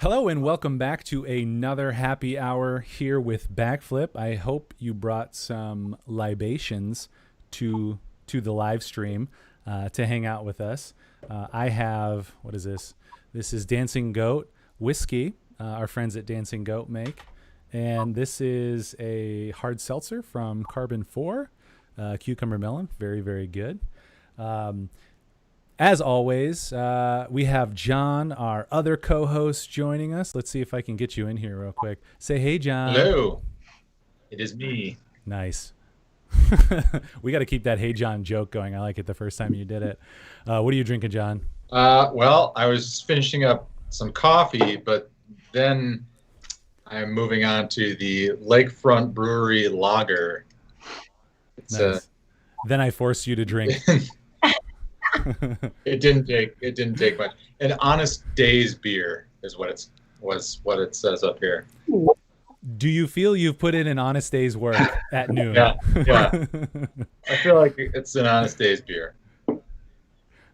Hello and welcome back to another happy hour here with Backflip. I hope you brought some libations to the live stream to hang out with us. I have, what is this? This is Dancing Goat whiskey, our friends at Dancing Goat make. And this is a hard seltzer from Carbon 4, cucumber melon. Very, very good. As always, we have John, our other co-host, joining us. Let's see if I can get you in here real quick. Say hey, John. Hello. It is me. Nice. We got to keep that hey, John joke going. I like it the first time you did it. What are you drinking, John? Well, I was finishing up some coffee, but then I'm moving on to the Lakefront Brewery Lager. It's nice. Then I forced you to drink. It didn't take much. An honest day's beer is what it says up here. Do you feel you've put in an honest day's work at noon? Yeah. I feel like it's an honest day's beer.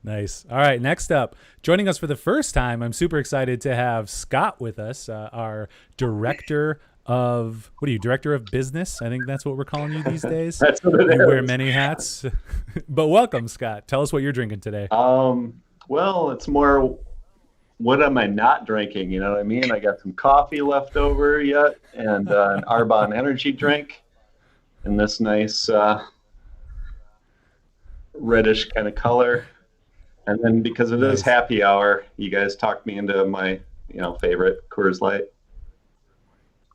Nice. All right, next up, joining us for the first time, I'm super excited to have Scott with us, our director of, director of business? I think that's what we're calling you these days. That's what it is. You wear many hats. But welcome, Scott. Tell us what you're drinking today. Well, it's more, what am I not drinking? You know what I mean? I got some coffee left over yet and an Arbonne energy drink in this nice reddish kind of color. And then because it is happy hour, you guys talked me into my, favorite Coors Light.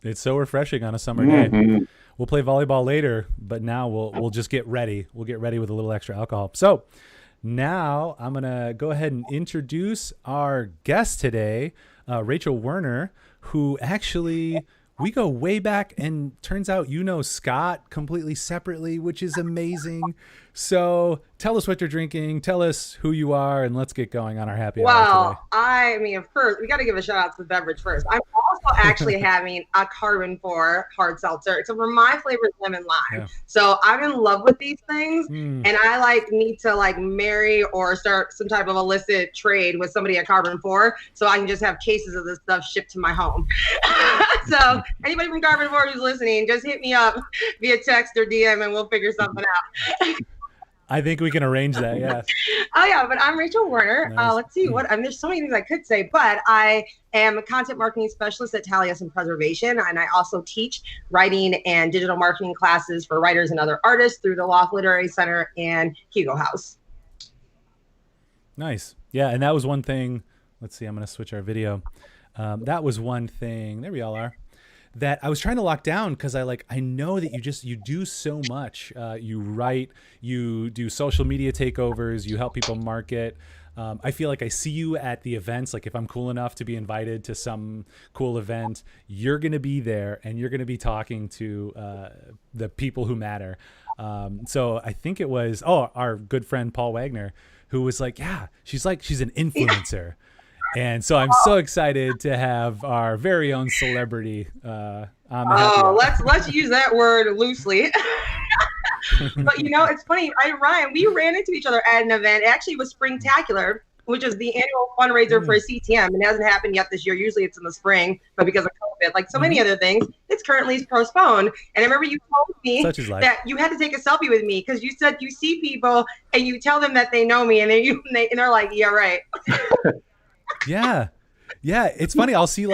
It's so refreshing on a summer day. We'll play volleyball later, but now we'll just get ready. We'll get ready with a little extra alcohol. So now I'm going to go ahead and introduce our guest today, Rachel Werner, who actually, we go way back, and turns out you know Scott completely separately, which is amazing. So tell us what you're drinking, tell us who you are, and let's get going on our happy hour today. Well, I mean, first, we got to give a shout out to the beverage first. I'm also actually having a Carbon 4 hard seltzer. So for my flavor is lemon lime. Yeah. So I'm in love with these things, and I need to marry or start some type of illicit trade with somebody at Carbon 4 so I can just have cases of this stuff shipped to my home. So anybody from Carbon 4 who's listening, just hit me up via text or DM and we'll figure something out. I think we can arrange that, yeah. Oh, yeah, but I'm Rachel Werner. Nice. Let's see, there's so many things I could say, but I am a content marketing specialist at Taliesin Preservation, and I also teach writing and digital marketing classes for writers and other artists through the Loft Literary Center and Hugo House. Nice. Yeah, and that was one thing. Let's see, I'm going to switch our video. That was one thing. There we all are. That I was trying to lock down because I know that you do so much. You write, you do social media takeovers, you help people market. I feel like I see you at the events. Like if I'm cool enough to be invited to some cool event, you're going to be there and you're going to be talking to the people who matter. So I think it was, our good friend Paul Wagner, who was like, yeah, she's an influencer. And so I'm so excited to have our very own celebrity on the let's use that word loosely. But it's funny. Ryan, we ran into each other at an event. It actually was Springtacular, which is the annual fundraiser for CTM. It hasn't happened yet this year. Usually it's in the spring, but because of COVID, like so many other things, it's currently postponed. And I remember you told me that you had to take a selfie with me because you said you see people and you tell them that they know me, and they're like, yeah, right. Yeah. It's funny. I'll see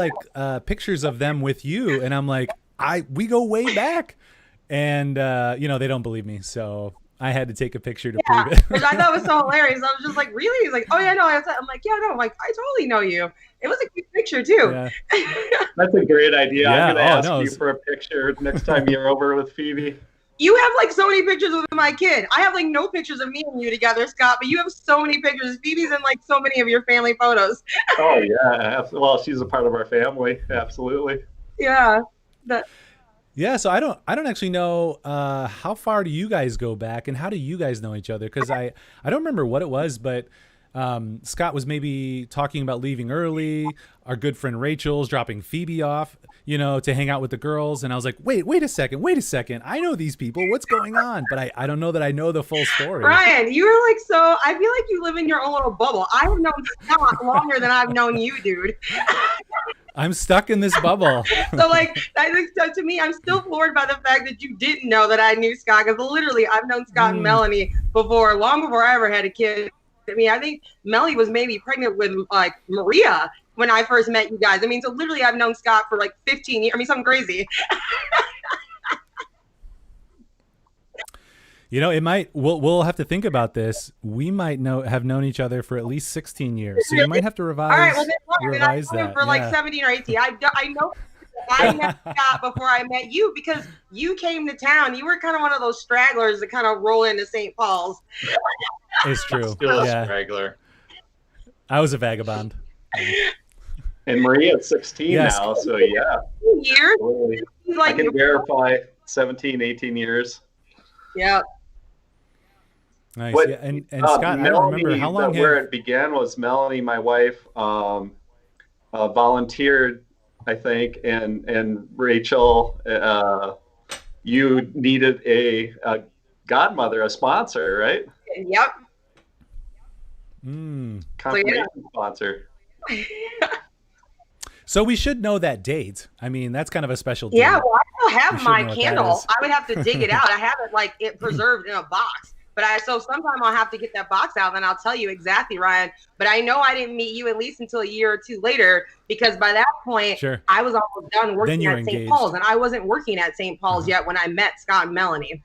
pictures of them with you, and I'm like, we go way back, and they don't believe me, so I had to take a picture to prove it. Which I thought was so hilarious. I was just like, really? He's like, oh yeah, no. I'm like, yeah, no. I'm like, I totally know you. It was a cute picture too. Yeah. That's a great idea. Yeah. I'm gonna ask you for a picture next time you're over with Phoebe. You have so many pictures with my kid. I have no pictures of me and you together, Scott, but you have so many pictures. Phoebe's in so many of your family photos. Oh yeah. Well, she's a part of our family. Absolutely. Yeah. Yeah. So I don't actually know how far do you guys go back and how do you guys know each other? Because I don't remember what it was, but Scott was maybe talking about leaving early. Our good friend Rachel's dropping Phoebe off, to hang out with the girls. And I was like, wait a second. I know these people. What's going on? But I don't know that I know the full story. Ryan, you were so, I feel like you live in your own little bubble. I have known Scott longer than I've known you, dude. I'm stuck in this bubble. So like, I think so to me, I'm still floored by the fact that you didn't know that I knew Scott, because literally I've known Scott and Melanie before, long before I ever had a kid. I mean, I think Melanie was maybe pregnant with like Maria when I first met you guys. I mean, so literally I've known Scott for like 15 years. I mean, something crazy. You know, it might. We'll have to think about this. We might have known each other for at least 16 years, so you might have to revise. All right, well, revise I know him that for like 17 or 18. I know I met Scott before I met you because you came to town. You were kind of one of those stragglers that kind of roll into St. Paul's. It's true. Still a straggler. I was a vagabond. And Maria's 16 now, so yeah. Years? I can verify 17, 18 years. Yeah. Nice. But, yeah. And Scott, I don't remember how long. Where it began was Melanie, my wife, volunteered, I think, and Rachel, you needed a godmother, a sponsor, right? Yep. Confirmation sponsor. So we should know that date. I mean, that's kind of a special date. Yeah, well, I still have my candle. I would have to dig it out. I have it like it preserved in a box. But so sometime I'll have to get that box out, and I'll tell you exactly, Ryan. But I know I didn't meet you at least until a year or two later, because by that point, I was almost done working at St. Paul's, and I wasn't working at St. Paul's yet when I met Scott and Melanie.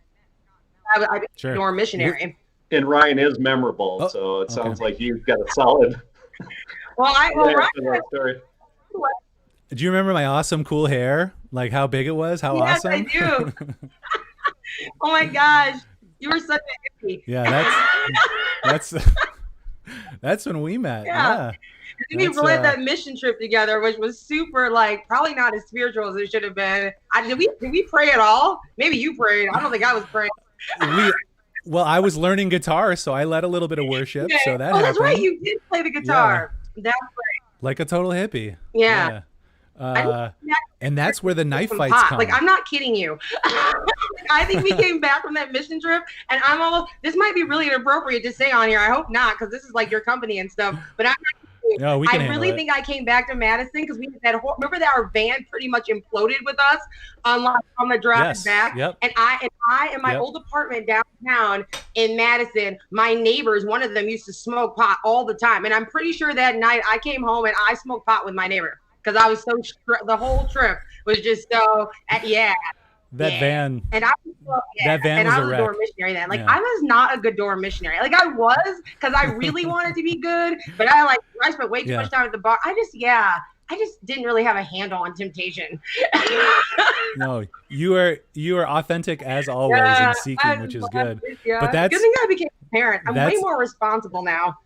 I became a dorm missionary. And Ryan is memorable, so it sounds like you've got a solid. Ryan, do you remember my awesome cool hair? Like how big it was? How awesome? Yes, I do. Oh my gosh. You were such a hippie. Yeah, that's when we met. Yeah. And we led that mission trip together, which was super, like, probably not as spiritual as it should have been. Did we pray at all? Maybe you prayed. I don't think I was praying. Well, I was learning guitar, so I led a little bit of worship. Okay. So that happened. That's right. You did play the guitar. Yeah. That's right. Like a total hippie. Yeah. And that's where the knife fights come. Like, I'm not kidding you. I think we came back from that mission trip, and I'm almost, this might be really inappropriate to say on here. I hope not, because this is like your company and stuff. But I'm not, no, we can I really think I came back to Madison because we had that whole, remember that our van pretty much imploded with us on the drive back. Yep. And I in my old apartment downtown in Madison, my neighbors, one of them used to smoke pot all the time. And I'm pretty sure that night I came home and I smoked pot with my neighbor. Because I was so the whole trip was just so that van and I that van and was I was a a dorm missionary then. Like I was not a good dorm missionary. Like I was because I really wanted to be good, but I spent way too much time at the bar. I just didn't really have a handle on temptation. No, you are authentic as always in seeking, which is good. But that's good thing I became a parent. I'm way more responsible now.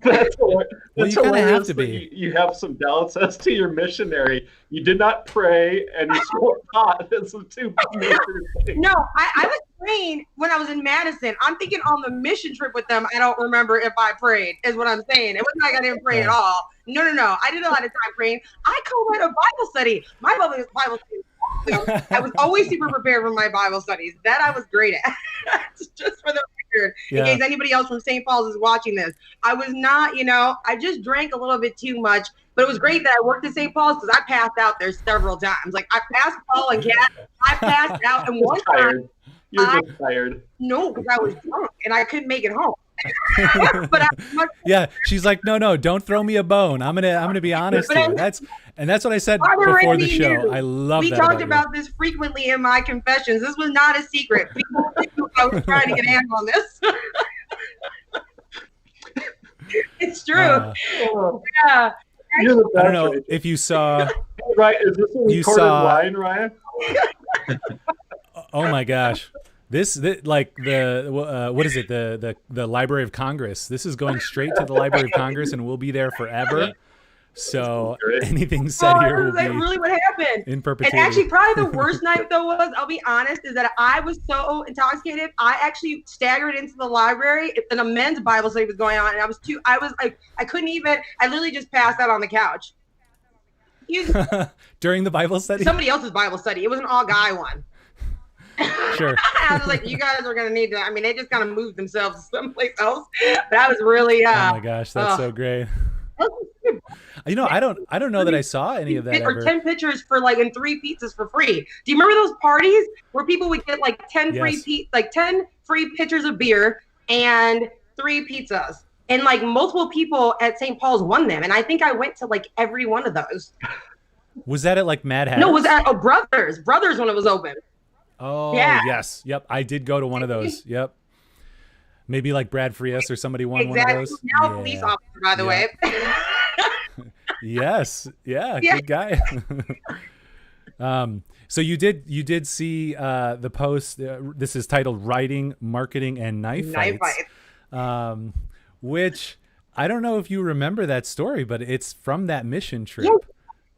That's well, you kind of have to be. You have some doubts as to your missionary. You did not pray, and you smoked pot. That's some two major things. No, I was praying when I was in Madison. I'm thinking on the mission trip with them, I don't remember if I prayed, is what I'm saying. It wasn't like I didn't pray at all. No. I did a lot of time praying. I co-led a Bible study. My Bible study. I was always super prepared for my Bible studies. That I was great at. Just for the record, in case anybody else from St. Paul's is watching this. I was not, I just drank a little bit too much, but it was great that I worked at St. Paul's because I passed out there several times. Like I passed Paul and Kat, I passed out, and one time you're just tired. No, because I was drunk and I couldn't make it home. But she's like, no, don't throw me a bone. I'm gonna be honest here. That's what I said before the show. I love that. We talked about this frequently in my confessions. This was not a secret. People knew I was trying to get a handle on this. It's true. Yeah. I don't know if you saw. Right? Is this a recorded line, Ryan? Oh my gosh. This like the what is it, the Library of Congress? This is going straight to the Library of Congress and we'll be there forever. So anything said here will be really what happened in perpetuity. And actually probably the worst night though was, I'll be honest, is that I was so intoxicated I actually staggered into the library and a men's Bible study was going on and I couldn't even, I literally just passed out on the couch. During the Bible study? Somebody else's Bible study. It was an all guy one. Sure. I was like, you guys are going to need to, I mean, they just kind of moved themselves someplace else. But I was really, oh my gosh, that's so great. You know, I don't know that I saw any of that or ever. 10 pictures for like, and 3 pizzas for free. Do you remember those parties where people would get like 10 Yes. like 10 free pitchers of beer and 3 pizzas? And like multiple people at St. Paul's won them. And I think I went to like every one of those. Was that at like Mad Hatters? No, it was at Brothers when it was open. Oh, Yeah. yes. Yep. I did go to one of those. Yep. Maybe like Brad Frias or somebody won one of those. Now a police officer, by the way. Yes. Yeah. Yeah. Good guy. So you did see the post. This is titled "Writing, Marketing, and Knife Fights," which I don't know if you remember that story, but it's from that mission trip. Yeah.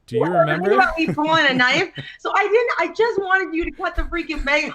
Do you remember? About me pulling a knife? So I didn't. I just wanted you to cut the freaking bagel.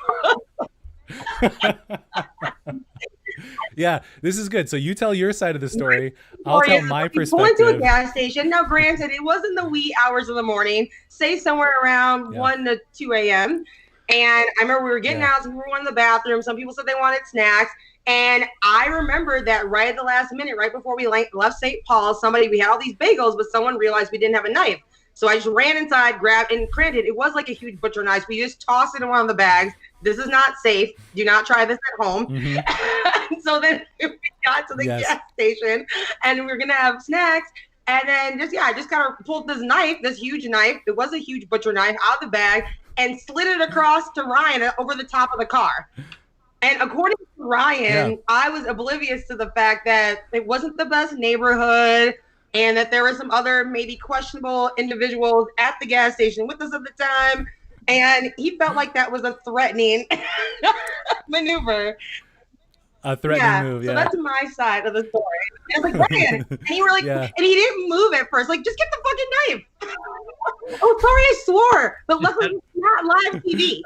Yeah, this is good. So you tell your side of the story. I'll tell my perspective. We went to a gas station. Now, granted, it wasn't the wee hours of the morning. Say somewhere around 1 to 2 a.m. And I remember we were getting out. So we were going to the bathroom. Some people said they wanted snacks. And I remember that right at the last minute, right before we left St. Paul, we had all these bagels, but someone realized we didn't have a knife. So I just ran inside, grabbed, and granted, it was like a huge butcher knife. We just tossed it in one of the bags. This is not safe. Do not try this at home. Mm-hmm. So then we got to the gas station, and we were going to have snacks. And then I just kind of pulled this knife, this huge knife. It was a huge butcher knife out of the bag and slid it across to Ryan over the top of the car. And according to Ryan, I was oblivious to the fact that it wasn't the best neighborhood and that there were some other maybe questionable individuals at the gas station with us at the time. And he felt like that was a threatening maneuver. A threatening move, So that's my side of the story. I was like, Ryan. And he were like, and he didn't move at first. Like, just get the fucking knife. Oh, sorry, I swore. But luckily, it's not live TV.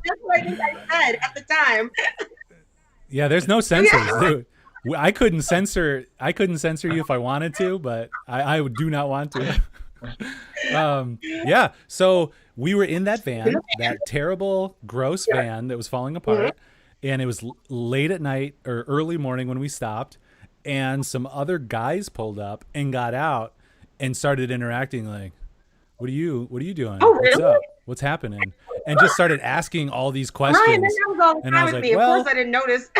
That's what I think I said at the time. Yeah, there's no censors, dude. I couldn't censor you if I wanted to, but I do not want to. So we were in that van, that terrible, gross van that was falling apart, and it was late at night or early morning when we stopped, and some other guys pulled up and got out and started interacting like, what are you doing? Oh, really? What's up? What's happening? And just started asking all these questions. Ryan, that was all the time with me. Of course I didn't notice.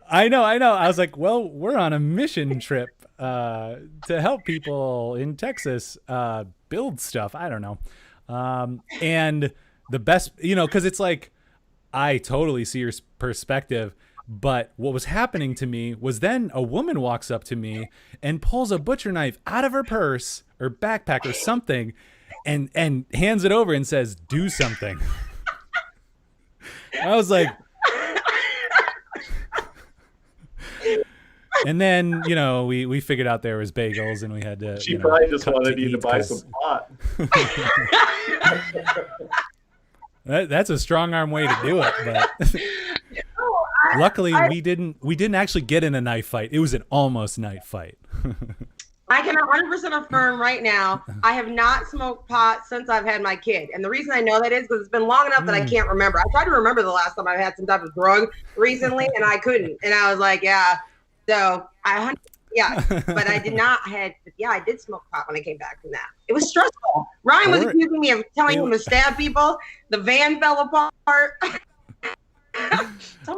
I know. I was like, well, we're on a mission trip to help people in Texas build stuff. I don't know. And the best, because it's like, I totally see your perspective. But what was happening to me was then a woman walks up to me and pulls a butcher knife out of her purse or backpack or something and hands it over and says, do something. I was like, and then, we figured out there was bagels and we had to. She probably just wanted you to buy some pot. That's a strong arm way to do it. But luckily, we didn't actually get in a knife fight. It was an almost knife fight. I can 100% affirm right now, I have not smoked pot since I've had my kid. And the reason I know that is because it's been long enough that I can't remember. I tried to remember the last time I had some type of drug recently, and I couldn't. And I was like, So but I did not I did smoke pot when I came back from that. It was stressful. Ryan was accusing me of telling him to stab people. The van fell apart.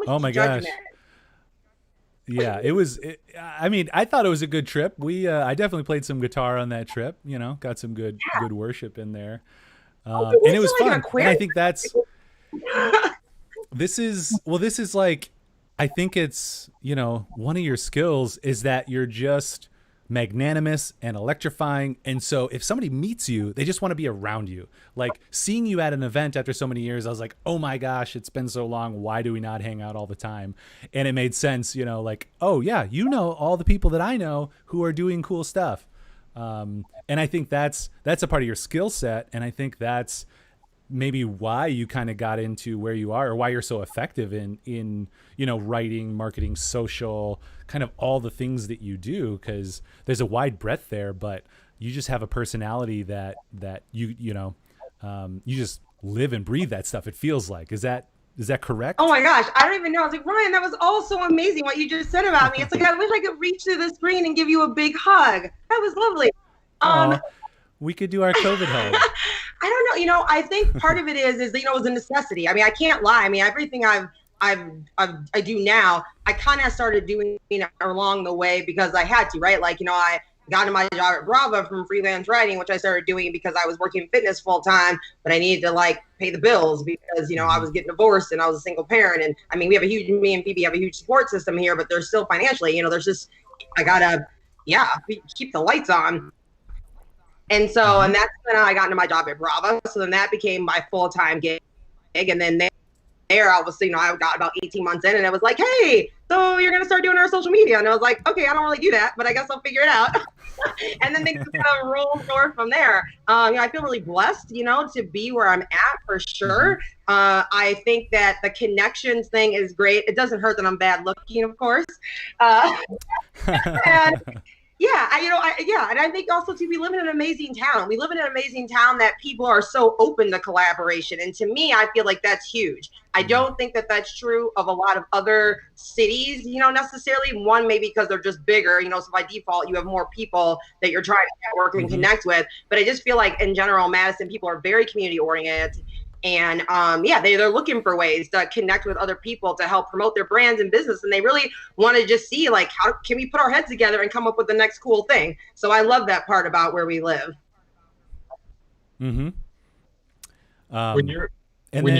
Oh my gosh. Yeah, it was. I thought it was a good trip. I definitely played some guitar on that trip. Got some good worship in there, and it was fun. And I think that's. This is like, I think it's one of your skills is that you're just magnanimous and electrifying, and so if somebody meets you, they just want to be around you. Like seeing you at an event after so many years, I was like, oh my gosh, it's been so long, why do we not hang out all the time? And it made sense, like, oh yeah, all the people that I know who are doing cool stuff, and I think that's a part of your skill set, and I think that's maybe why you kind of got into where you are, or why you're so effective in writing, marketing, social, kind of all the things that you do, because there's a wide breadth there, but you just have a personality that you just live and breathe that stuff. It feels like, is that Is that correct? Oh my gosh, I don't even know. I was like, Ryan, that was all so amazing what you just said about me. It's like, I wish I could reach through the screen and give you a big hug. That was lovely. We could do our COVID hug. I don't know. You know, I think part of it is you know, it was a necessity. I mean, I can't lie. I mean, everything I do now, I kind of started doing along the way because I had to, right? Like, you know, I got into my job at Brava from freelance writing, which I started doing because I was working fitness full time, but I needed to like pay the bills because, you know, I was getting divorced and I was a single parent. And I mean, me and Phoebe have a huge support system here, but there's still financially, you know, there's just, I gotta, keep the lights on. And so, and that's when I got into my job at Brava. So then that became my full-time gig. And then there, I was, you know, I got about 18 months in and it was like, hey, so you're going to start doing our social media. And I was like, okay, I don't really do that, but I guess I'll figure it out. And then they kind of roll forward from there. You know, I feel really blessed, you know, to be where I'm at for sure. I think that the connections thing is great. It doesn't hurt that I'm bad looking, of course. And and I think also too, we live in an amazing town. We live in an amazing town that people are so open to collaboration. And to me, I feel like that's huge. I don't think that that's true of a lot of other cities, you know, necessarily. One, maybe because they're just bigger, you know, so by default, you have more people that you're trying to network and connect with. But I just feel like in general, Madison, people are very community oriented. And they're looking for ways to connect with other people to help promote their brands and business. And they really want to just see, like, how can we put our heads together and come up with the next cool thing? So I love that part about where we live. When you're like,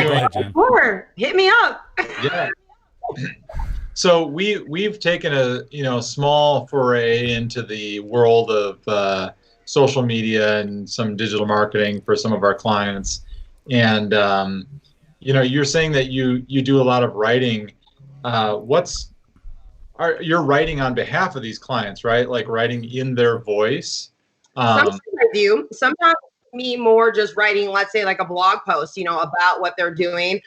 doing it, hit me up. Yeah. So we've taken a small foray into the world of social media and some digital marketing for some of our clients. And, you're saying that you do a lot of writing. You're writing on behalf of these clients, right? Like writing in their voice. Sometimes I do. Sometimes me more just writing, let's say like a blog post, you know, about what they're doing.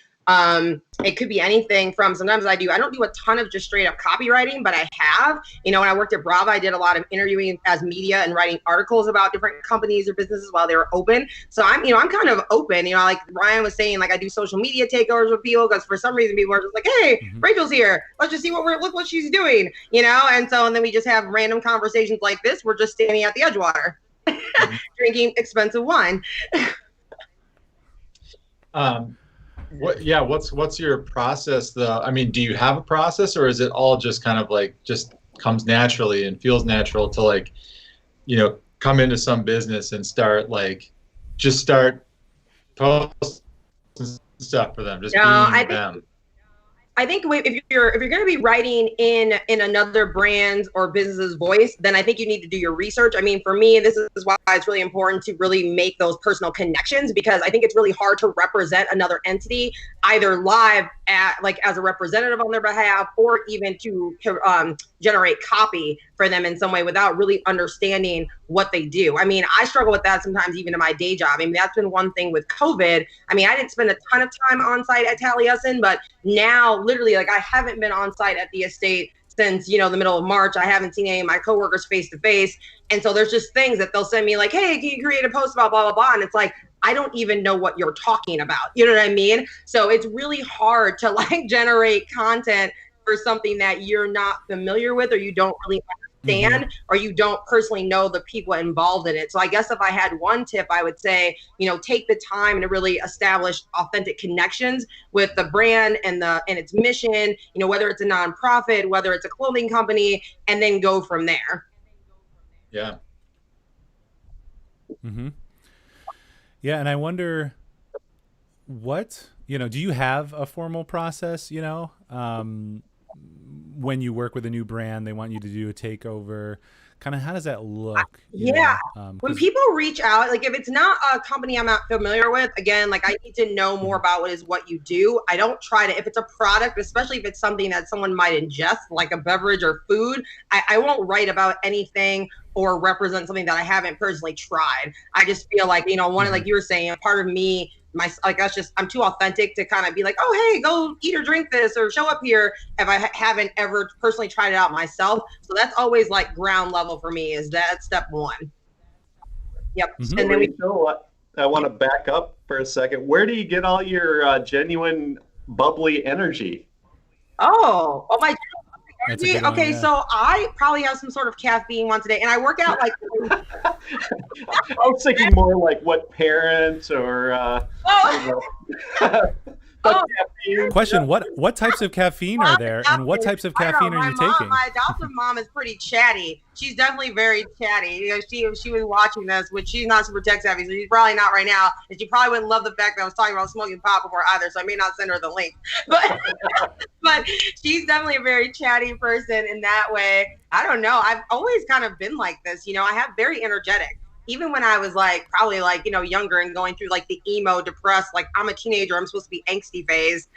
It could be anything from, sometimes I don't do a ton of just straight up copywriting, but I have, you know, when I worked at Brava, I did a lot of interviewing as media and writing articles about different companies or businesses while they were open. So I'm kind of open, you know, like Ryan was saying, like I do social media takeovers with people because for some reason people are just like, hey, Rachel's here. Let's just see look what she's doing, you know? And then we just have random conversations like this. We're just standing at the Edgewater drinking expensive wine. What's your process though? I mean, do you have a process or is it all just kind of like just comes naturally and feels natural to like, you know, come into some business and start posting stuff for them, just being them? I think if you're going to be writing in another brand's or business's voice, then I think you need to do your research. I mean, for me, this is why it's really important to really make those personal connections, because I think it's really hard to represent another entity either live as a representative on their behalf, or even to generate copy for them in some way without really understanding what they do. I mean, I struggle with that sometimes even in my day job. I mean, that's been one thing with COVID. I mean, I didn't spend a ton of time on site at Taliesin, but now literally, like, I haven't been on site at the estate since, you know, the middle of March. I haven't seen any of my coworkers face to face. And so there's just things that they'll send me like, hey, can you create a post about blah, blah, blah. And it's like, I don't even know what you're talking about. You know what I mean? So it's really hard to like generate content for something that you're not familiar with, or you don't really understand, or you don't personally know the people involved in it. So I guess if I had one tip, I would say, you know, take the time to really establish authentic connections with the brand and its mission, you know, whether it's a nonprofit, whether it's a clothing company, and then go from there. Yeah. Yeah, and I wonder do you have a formal process, you know, when you work with a new brand, they want you to do a takeover, kind of how does that look? When people reach out, like if it's not a company I'm not familiar with, again, like I need to know more about what you do. I don't try to, if it's a product, especially if it's something that someone might ingest, like a beverage or food, I won't write about anything or represent something that I haven't personally tried. I just feel like, you know, like you were saying, a part of me, I'm too authentic to kind of be like, oh, hey, go eat or drink this or show up here if I haven't ever personally tried it out myself. So that's always like ground level for me, is that step one. Yep. And then I want to back up for a second. Where do you get all your genuine bubbly energy? Oh my That's a energy. good one, Okay, yeah. so I probably have some sort of caffeine once a day, and I work out like. I was thinking more like what parents or Oh. but Oh. caffeine. Question: What types of caffeine are there, and what types of caffeine are you taking? My adoptive mom is pretty chatty. She's definitely very chatty. You know, she was watching this, which she's not super tech savvy, so she's probably not right now. And she probably wouldn't love the fact that I was talking about smoking pot before either, so I may not send her the link. But but she's definitely a very chatty person in that way. I don't know. I've always kind of been like this. You know, I have very energetic. Even when I was like probably like, you know, younger and going through like the emo, depressed, like I'm a teenager, I'm supposed to be angsty phase.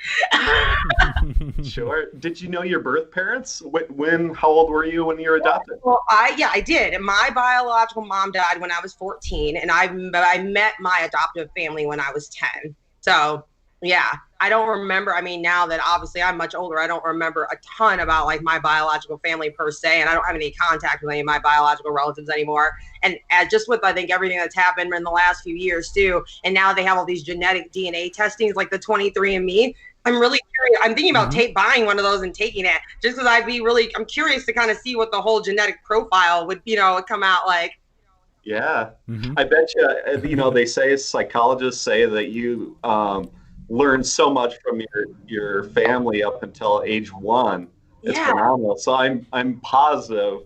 Sure. Did you know your birth parents? How old were you when you were adopted? Well, I did. My biological mom died when I was 14, and I met my adoptive family when I was 10. So yeah, I don't remember. I mean, now that obviously I'm much older, I don't remember a ton about like my biological family per se, and I don't have any contact with any of my biological relatives anymore. And just with, I think, everything that's happened in the last few years too, and now they have all these genetic DNA testings like the 23andMe. I'm really curious. I'm thinking about buying one of those and taking it just because I'm curious to kind of see what the whole genetic profile would, you know, come out like. Yeah. I bet you, they say, psychologists say that you learn so much from your family up until age 1. It's phenomenal. So I'm positive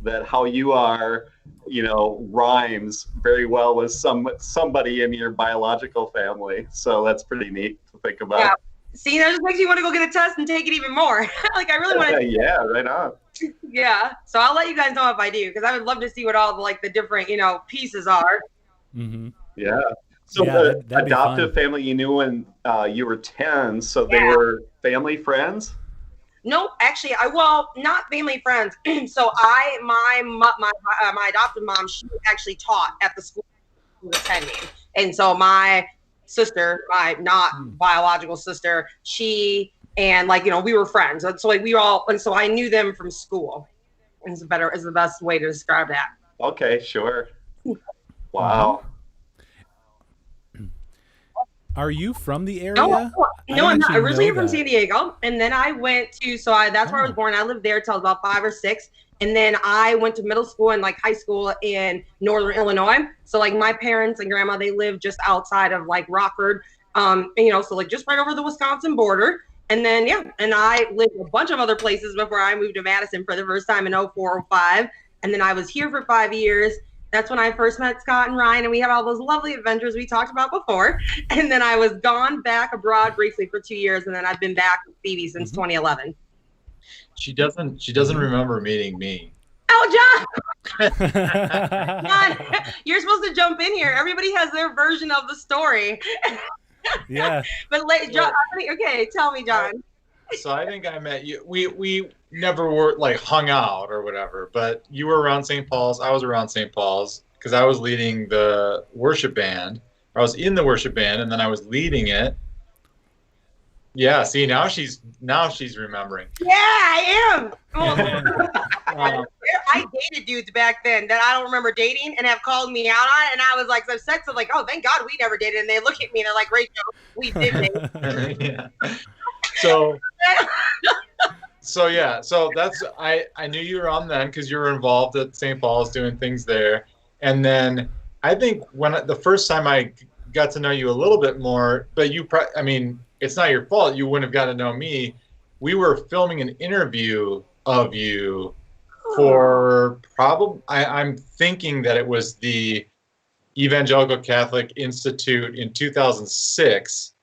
that how you are, rhymes very well with somebody in your biological family. So that's pretty neat to think about. Yeah. See, that just makes me want to go get a test and take it even more. Like I really want to. Yeah, right on. Yeah. So I'll let you guys know if I do, because I would love to see what all the different, pieces are. Mm-hmm. Yeah. So the adoptive family you knew when you were 10, so they were family friends? No, actually, not family friends. So my adoptive mom, she actually taught at the school she was attending. And so my sister, my not biological sister, she and we were friends. So so I knew them from school. Is the best way to describe that. Okay, sure. Wow. Are you from the area? No, I'm not. Originally from San Diego, and then I went to that's where I was born. I lived there till I was about 5 or 6, and then I went to middle school and high school in Northern Illinois. So my parents and grandma, they lived just outside of Rockford, so just right over the Wisconsin border. And then and I lived a bunch of other places before I moved to Madison for the first time in 04, 05, and then I was here for 5 years. That's when I first met Scott and Ryan, and we had all those lovely adventures we talked about before. And then I was gone back abroad briefly for 2 years, and then I've been back with Phoebe since 2011. She doesn't remember meeting me. Oh, John! John, you're supposed to jump in here. Everybody has their version of the story. Yeah. But John, okay, tell me, John. So I think I met you. We never were hung out or whatever, but you were around St. Paul's. I was around St. Paul's because I was leading the worship band. I was in the worship band, and then I was leading it. Yeah. See, now she's remembering. Yeah, I am. Well, I dated dudes back then that I don't remember dating and have called me out on it, and I was like, so sex was like, oh, thank God we never dated, and they look at me and they're like, Rachel, we did date. Yeah. So that's I knew you were on then because you were involved at St. Paul's doing things there, and then I think the first time I got to know you a little bit more, but it's not your fault. You wouldn't have got to know me. We were filming an interview of you for I'm thinking that it was the Evangelical Catholic Institute in 2006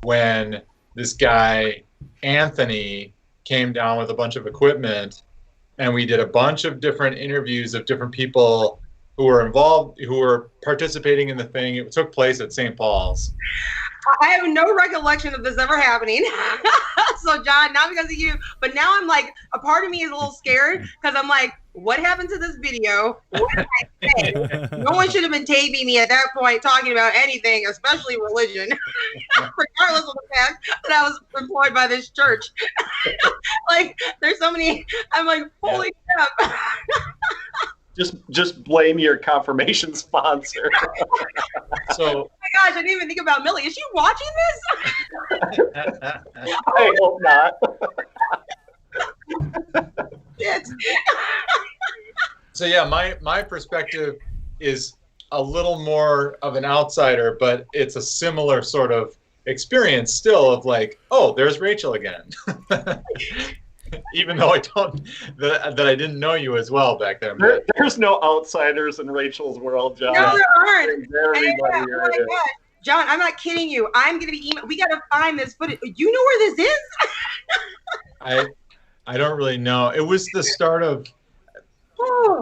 when this guy Anthony came down with a bunch of equipment, and we did a bunch of different interviews of different people who were involved, who were participating in the thing. It took place at St. Paul's. I have no recollection of this ever happening. So, John, not because of you, but now I'm a part of me is a little scared because I'm like, what happened to this video? What did I say? No one should have been taping me at that point talking about anything, especially religion, regardless of the fact that I was employed by this church. There's so many, I'm like, holy crap. Just blame your confirmation sponsor. So, oh my gosh, I didn't even think about Millie. Is she watching this? I hope not. so yeah, my perspective is a little more of an outsider, but it's a similar sort of experience still of like, oh, there's Rachel again. Even though I don't, that I didn't know you as well back then. There's no outsiders in Rachel's world, John. No, there aren't. Everybody Oh my God. John, I'm not kidding you. I'm gonna be email. We gotta find this footage. You know where this is? I don't really know. It was the start of.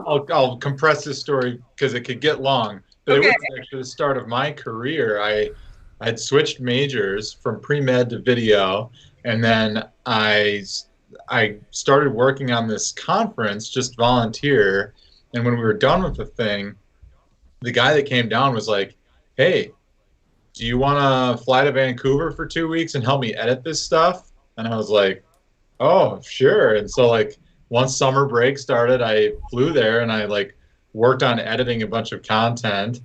I'll compress this story because it could get long. But okay. It was actually the start of my career. I'd switched majors from pre-med to video, and then I started working on this conference, just volunteer. And when we were done with the thing, the guy that came down was like, "Hey, do you want to fly to Vancouver for 2 weeks and help me edit this stuff?" And I was like, "Oh, sure." And so like once summer break started, I flew there and I like worked on editing a bunch of content.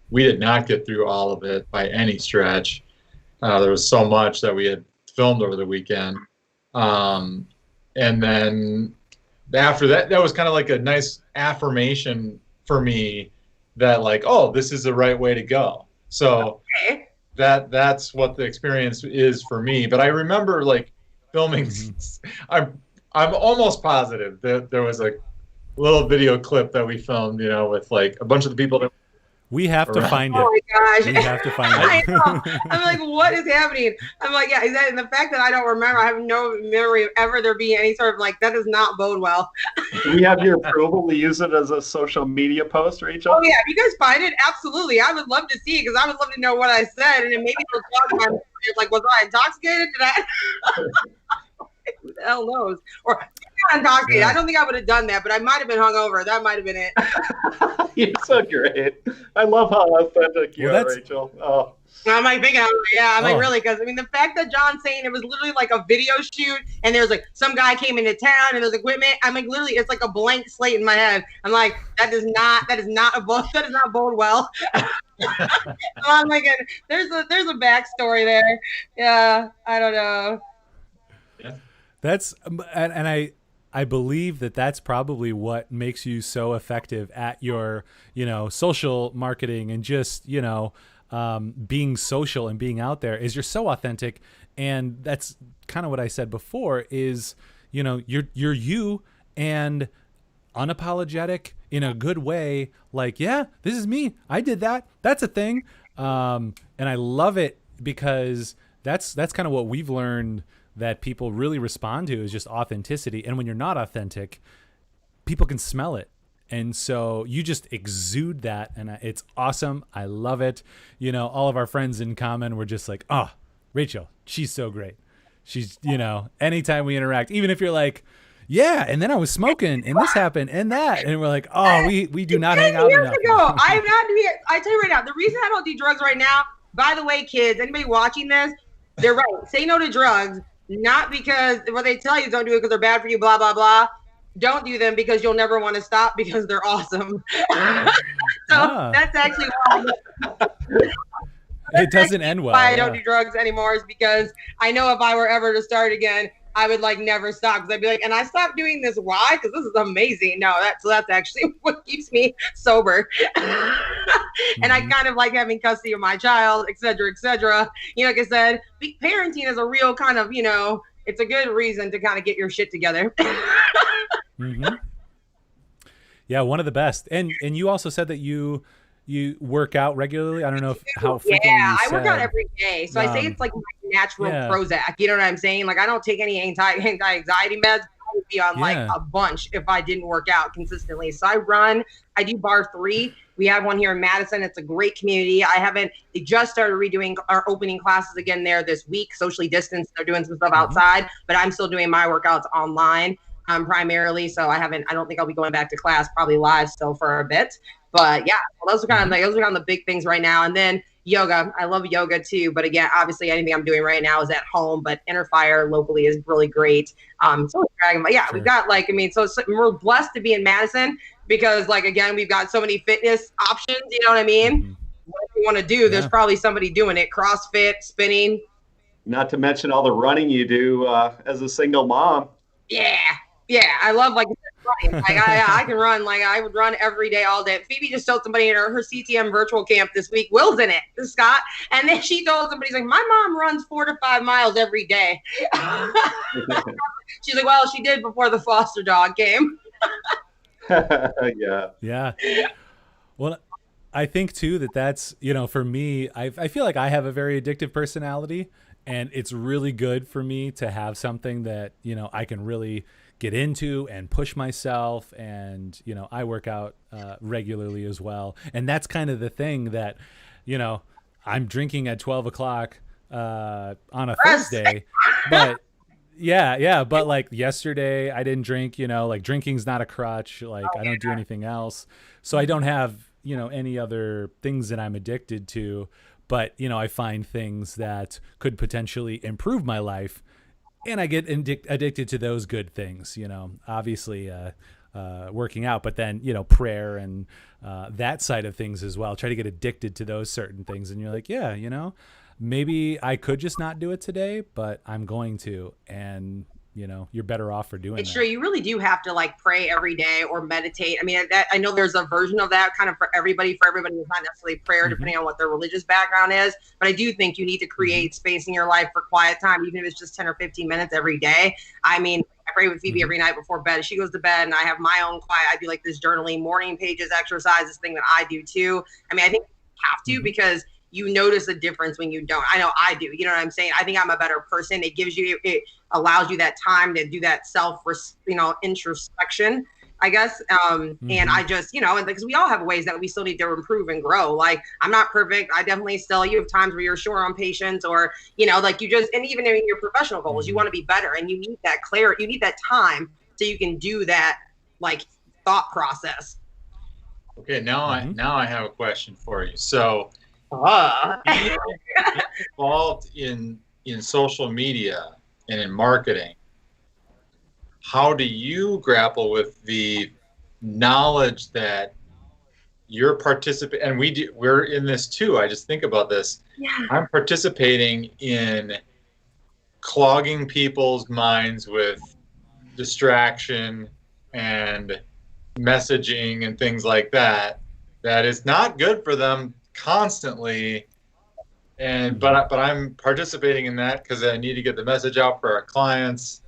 We did not get through all of it by any stretch. There was so much that we had filmed over the weekend. And then after that, that was kind of like a nice affirmation for me that like, oh, this is the right way to go. So okay. that's what the experience is for me. But I remember like filming. I'm almost positive that there was a little video clip that we filmed, you know, with like a bunch of the people that. We have to find it. Oh my gosh. We have to find I it. know. I'm like, what is happening? I'm like, yeah, and the fact that I don't remember, I have no memory of ever there being any sort of like, that does not bode well. Do we have your approval to use it as a social media post, Rachel? Oh yeah, if you guys find it, absolutely. I would love to see it because I would love to know what I said, and then maybe they'll talk about it. Like, was I intoxicated? Did I? Who the hell knows? Or intoxicated. Yeah. I don't think I would have done that, but I might have been hungover. That might have been it. You're so great. I love how authentic you are, Rachel. Oh. I'm like thinking, I'm like, really? Because I mean, the fact that John's saying it was literally like a video shoot, and there's like some guy came into town, and there's equipment. I'm like, literally, it's like a blank slate in my head. I'm like, that does not bode well. I'm like, there's a backstory there. Yeah, I don't know. Yeah. That's and I believe that that's probably what makes you so effective at your, you know, social marketing and just, you know, being social and being out there is you're so authentic. And that's kind of what I said before is, you know, you're you and unapologetic in a good way. Like, yeah, this is me. I did that. That's a thing. And I love it because that's kind of what we've learned that people really respond to is just authenticity. And when you're not authentic, people can smell it. And so you just exude that. And it's awesome. I love it. You know, all of our friends in common were just like, oh, Rachel, she's so great. She's, you know, anytime we interact, even if you're like, yeah, and then I was smoking and this happened and that. And we're like, oh, we do not hang out enough. I tell you right now, the reason I don't do drugs right now, by the way, kids, anybody watching this, they're right. Say no to drugs. Not because what they tell you don't do it because they're bad for you, blah, blah, blah. Don't do them because you'll never want to stop because they're awesome. That's actually why. It doesn't end well. Why I don't do drugs anymore is because I know if I were ever to start again, I would like never stop because I'd be like, and I stopped doing this. Why? Because this is amazing. No, that's actually what keeps me sober. And I kind of like having custody of my child, et cetera, et cetera. You know, like I said, parenting is a real kind of, you know, it's a good reason to kind of get your shit together. Mm-hmm. Yeah, one of the best. And you also said that you work out regularly. I don't know how frequently. Yeah, I work out every day. So I say it's like my natural Prozac. You know what I'm saying? Like I don't take any anti-anxiety meds. I would be on like a bunch if I didn't work out consistently. So I do bar 3. We have one here in Madison. It's a great community. They just started redoing our opening classes again there this week, socially distanced. They're doing some stuff outside, but I'm still doing my workouts online primarily. So I don't think I'll be going back to class, probably live still for a bit. But yeah, well, those are kind of the big things right now. And then yoga. I love yoga too. But again, obviously anything I'm doing right now is at home, but Inner Fire locally is really great. So Dragon, but yeah, we've got we're blessed to be in Madison because like, again, we've got so many fitness options, you know what I mean? Whatever you want to do, there's probably somebody doing it. CrossFit, spinning. Not to mention all the running you do as a single mom. Yeah. I love like running. Like I can run. Like I would run every day, all day. Phoebe just told somebody in her CTM virtual camp this week. Will's in it, Scott, and then she told somebody, she's like, my mom runs 4 to 5 miles every day. She's like, well, she did before the foster dog came. Yeah. Well, I think too that's, you know, for me, I feel like I have a very addictive personality, and it's really good for me to have something that, you know, I can really get into and push myself. And, you know, I work out regularly as well. And that's kind of the thing that, you know, I'm drinking at 12 o'clock on a Thursday, but but like yesterday I didn't drink, you know, like drinking's not a crutch. Like I don't do anything else. So I don't have, you know, any other things that I'm addicted to, but, you know, I find things that could potentially improve my life, and I get addicted to those good things, you know, obviously working out, but then, you know, prayer and that side of things as well. Try to get addicted to those certain things. And you're like, yeah, you know, maybe I could just not do it today, but I'm going to. And, you know, you're better off for doing it's that. true. You really do have to like pray every day or meditate. I mean, I know there's a version of that kind of for everybody. For everybody, it's not necessarily prayer, depending on what their religious background is. But I do think you need to create space in your life for quiet time, even if it's just 10 or 15 minutes every day. I mean, I pray with Phoebe every night before bed. She goes to bed, and I have my own quiet. I do like this journaling, morning pages, exercise, this thing that I do too. I mean, I think you have to because you notice a difference when you don't. I know I do. You know what I'm saying? I think I'm a better person. It gives you, it allows you that time to do that introspection, I guess. And I just, you know, and because we all have ways that we still need to improve and grow. Like, I'm not perfect. I definitely still, you have times where you're short on patience, or, you know, like you just, and even in your professional goals, you want to be better, and you need that clarity. You need that time so you can do that, like, thought process. Okay. Now I have a question for you. So, being involved in social media and in marketing, how do you grapple with the knowledge that you're participating? And we're in this too. I just think about this. I'm participating in clogging people's minds with distraction and messaging and things like that is not good for them constantly, and but I'm participating in that because I need to get the message out for our clients.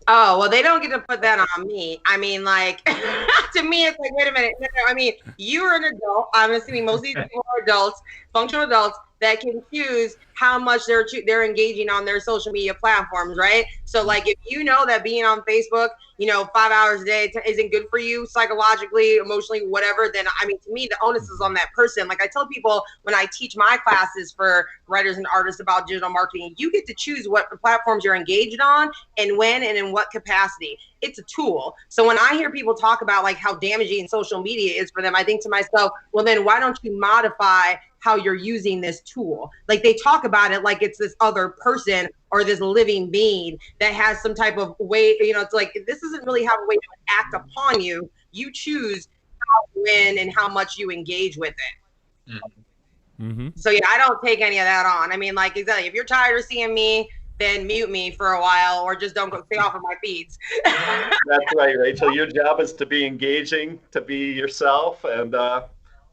Oh, well, they don't get to put that on me. I mean, like, to me, it's like, wait a minute. No, I mean, you're an adult. I'm assuming most of these people are adults, functional adults, that can choose how much they're engaging on their social media platforms, right? So, like, if you know that being on Facebook, you know, 5 hours a day isn't good for you psychologically, emotionally, whatever, then, I mean, to me, the onus is on that person. Like I tell people when I teach my classes for writers and artists about digital marketing, you get to choose what platforms you're engaged on and when and in what capacity. It's a tool. So when I hear people talk about like how damaging social media is for them, I think to myself, well, then why don't you modify how you're using this tool? Like they talk about it like it's this other person or this living being that has some type of way, you know, it's like, this isn't really how a way to act upon you. You choose how, when, and how much you engage with it. So yeah, I don't take any of that on. I mean, like, exactly, if you're tired of seeing me, then mute me for a while, or just don't go stay off of my feeds. That's right, Rachel. Your job is to be engaging, to be yourself, and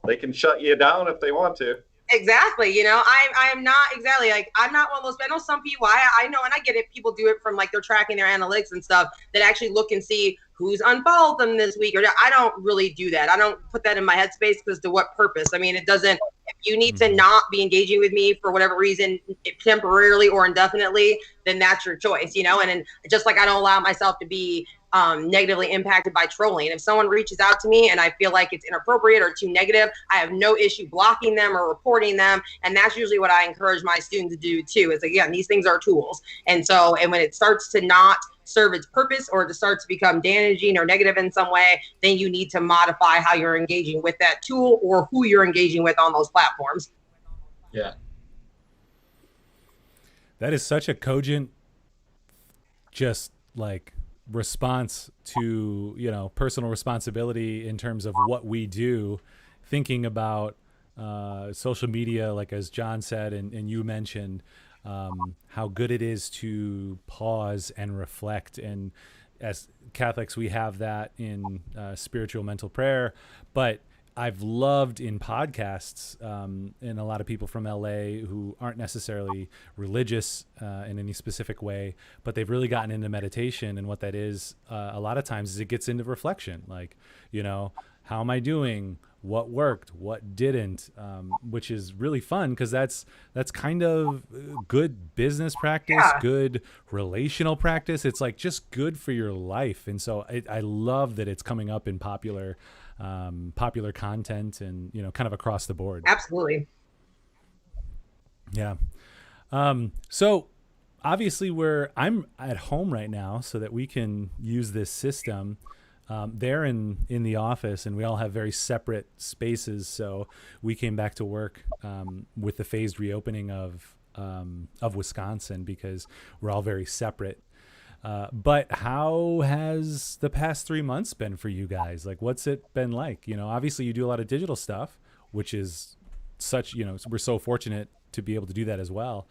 they can shut you down if they want to. Exactly. You know, I am not exactly like, I'm not one of those, I know some people, I know, and I get it. People do it from like, they're tracking their analytics and stuff that actually look and see who's unfollowed them this week. Or I don't really do that. I don't put that in my headspace because to what purpose? I mean, it doesn't, if you need to not be engaging with me for whatever reason, temporarily or indefinitely, then that's your choice, you know? And just like I don't allow myself to be negatively impacted by trolling. If someone reaches out to me and I feel like it's inappropriate or too negative, I have no issue blocking them or reporting them. And that's usually what I encourage my students to do too, is again, these things are tools. And so, and when it starts to not serve its purpose or to start to become damaging or negative in some way, then you need to modify how you're engaging with that tool or who you're engaging with on those platforms. Yeah. That is such a cogent, just like response to, you know, personal responsibility in terms of what we do, thinking about social media, like as John said, and you mentioned, how good it is to pause and reflect. And as Catholics, we have that in spiritual mental prayer, but I've loved in podcasts, and a lot of people from LA who aren't necessarily religious in any specific way, but they've really gotten into meditation. And what that is, a lot of times, is it gets into reflection. Like, you know, how am I doing? What worked? What didn't? Which is really fun, because that's kind of good business practice, good relational practice. It's like just good for your life. And so I love that it's coming up in popular content, and, you know, kind of across the board. Absolutely. Yeah. So obviously I'm at home right now so that we can use this system. They're in the office, and we all have very separate spaces. So we came back to work with the phased reopening of Wisconsin, because we're all very separate. But how has the past 3 months been for you guys? Like, what's it been like? You know, obviously you do a lot of digital stuff, which is such, you know, we're so fortunate to be able to do that as well.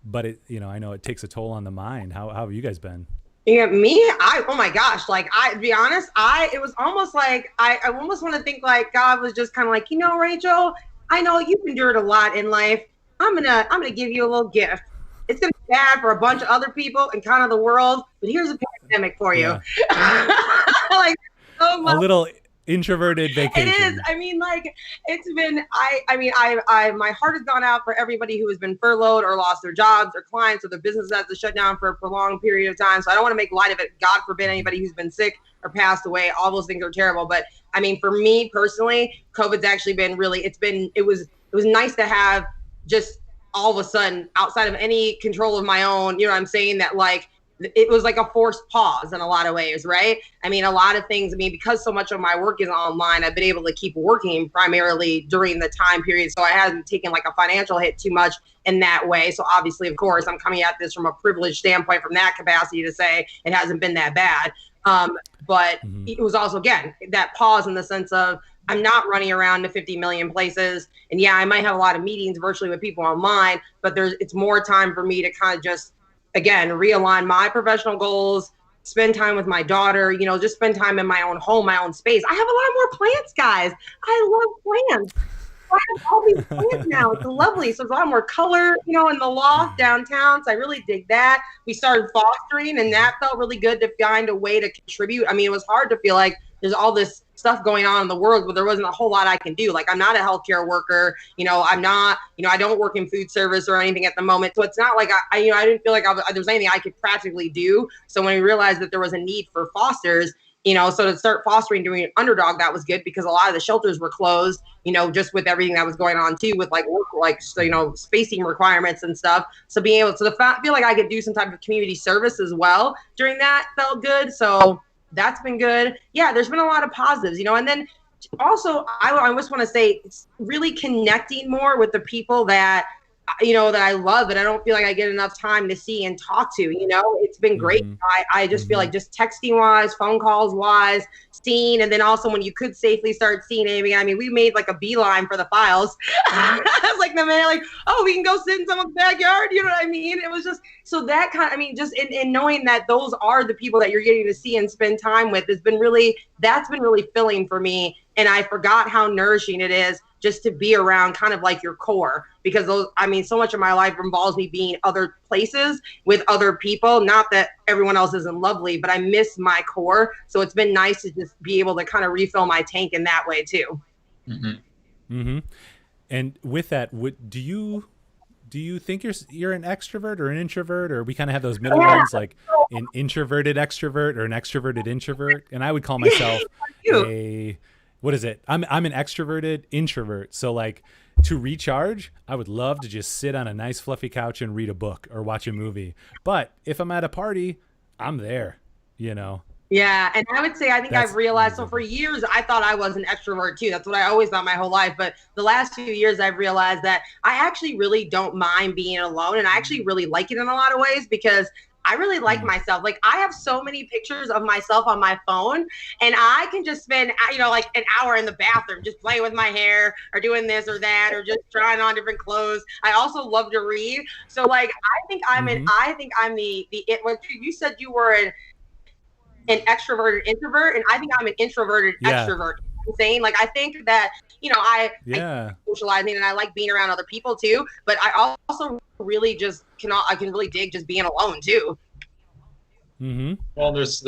But it, you know, I know it takes a toll on the mind. How have you guys been? Yeah, me, oh my gosh, like, to be honest, it was almost like, I almost want to think like God was just kind of like, you know, Rachel, I know you've endured a lot in life. I'm gonna give you a little gift. It's gonna be bad for a bunch of other people and kind of the world, but here's a pandemic for you. Yeah. Like, so much. A little introverted vacation. It is. I mean, like, it's been, my heart has gone out for everybody who has been furloughed or lost their jobs or clients or their business has to shut down for a prolonged period of time. So I don't want to make light of it. God forbid anybody who's been sick or passed away. All those things are terrible. But I mean, for me personally, COVID's actually been really, it was nice to have just all of a sudden, outside of any control of my own, you know what I'm saying, that like, it was like a forced pause in a lot of ways, right? I mean, a lot of things, because so much of my work is online, I've been able to keep working primarily during the time period. So I haven't taken like a financial hit too much in that way. So obviously, of course, I'm coming at this from a privileged standpoint from that capacity to say it hasn't been that bad. But it was also, again, that pause in the sense of I'm not running around to 50 million places. And yeah, I might have a lot of meetings virtually with people online, but it's more time for me to kind of just, again, realign my professional goals, spend time with my daughter, you know, just spend time in my own home, my own space. I have a lot more plants, guys. I love plants. I have all these plants now. It's lovely. So there's a lot more color, you know, in the loft downtown. So I really dig that. We started fostering, and that felt really good to find a way to contribute. I mean, it was hard to feel like there's all this stuff going on in the world, but there wasn't a whole lot I can do. Like, I'm not a healthcare worker, you know, I'm not, you know, I don't work in food service or anything at the moment. So it's not like I didn't feel like there was anything I could practically do. So when we realized that there was a need for fosters, you know, so to start fostering doing Underdog, that was good, because a lot of the shelters were closed, you know, just with everything that was going on too, with like work, like, so, you know, spacing requirements and stuff. So being able to feel like I could do some type of community service as well during that felt good. So that's been good. Yeah, there's been a lot of positives, you know, and then also I just want to say it's really connecting more with the people that, you know, that I love, that I don't feel like I get enough time to see and talk to, you know. It's been great. I just feel like just texting wise, phone calls wise, seeing, and then also when you could safely start seeing Amy, I mean, we made like a beeline for the files. I was like, the man, like, oh, we can go sit in someone's backyard, you know what I mean? It was just, so that kind of, I mean, just in knowing that those are the people that you're getting to see and spend time with has been really, that's been really filling for me. And I forgot how nourishing it is just to be around kind of like your core, because those, I mean, so much of my life involves me being other places with other people. Not that everyone else isn't lovely, but I miss my core. So it's been nice to just be able to kind of refill my tank in that way too. And with that, do you think you're an extrovert or an introvert, or we kind of have those middle ones, like an introverted extrovert or an extroverted introvert? And I would call myself what is it? I'm an extroverted introvert. So like, to recharge, I would love to just sit on a nice fluffy couch and read a book or watch a movie. But if I'm at a party, I'm there, you know? Yeah. And I would say, I think I've realized, so for years, I thought I was an extrovert too. That's what I always thought my whole life. But the last few years, I've realized that I actually really don't mind being alone. And I actually really like it in a lot of ways, because I really like myself. Like I have so many pictures of myself on my phone, and I can just spend, like an hour in the bathroom just playing with my hair or doing this or that or just trying on different clothes. I also love to read. So like I think I'm what you said you were an extroverted introvert, and I think I'm an introverted extrovert. I'm saying, like, I think that I like socializing and I like being around other people too, but I also really just I can really dig just being alone too. Well, there's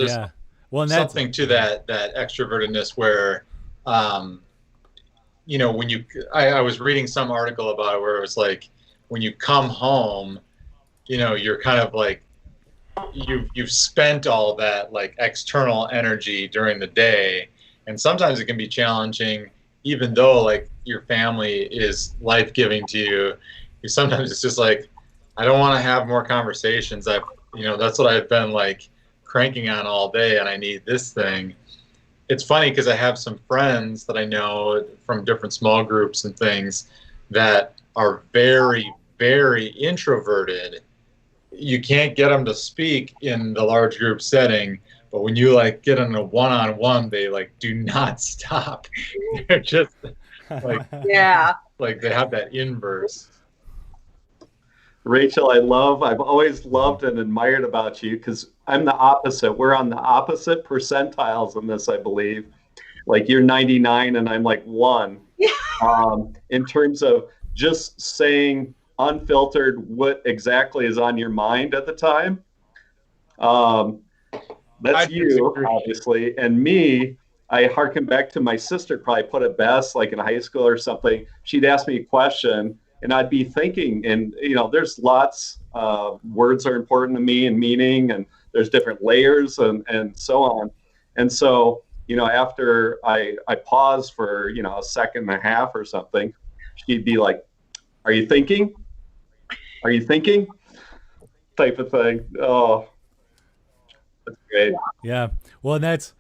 something to that extrovertedness where when I was reading some article about it where it was like when you come home, you're kind of like you've spent all that like external energy during the day, and sometimes it can be challenging even though like your family is life-giving to you. Sometimes it's just like, I don't want to have more conversations. That's what I've been like cranking on all day, and I need this thing. It's funny because I have some friends that I know from different small groups and things that are very, very introverted. You can't get them to speak in the large group setting, but when you like get in a one-on-one, they like do not stop. They're just like, like they have that inverse. Rachel, I've always loved and admired about you because I'm the opposite. We're on the opposite percentiles in this, I believe. Like you're 99 and I'm like 1. In terms of just saying unfiltered what exactly is on your mind at the time. That's you, obviously. And me, I harken back to my sister probably put it best, like in high school or something. She'd ask me a question and I'd be thinking, and there's lots words are important to me and meaning, and there's different layers and so on. And so, after I pause for, a second and a half or something, she'd be like, are you thinking? Are you thinking? Type of thing. Oh, that's great. Yeah. Well, and that's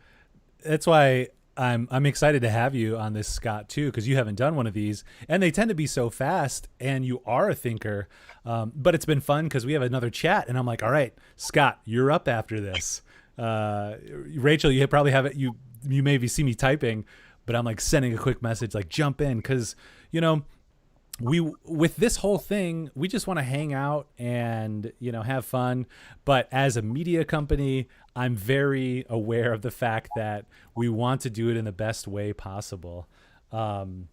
why I'm excited to have you on this, Scott, too, because you haven't done one of these, and they tend to be so fast, and you are a thinker. But it's been fun because we have another chat, and I'm like, all right, Scott, you're up after this. Rachel, you probably have it. You maybe see me typing, but I'm like sending a quick message, like jump in, because with this whole thing, we just want to hang out and have fun. But as a media company, I'm very aware of the fact that we want to do it in the best way possible. And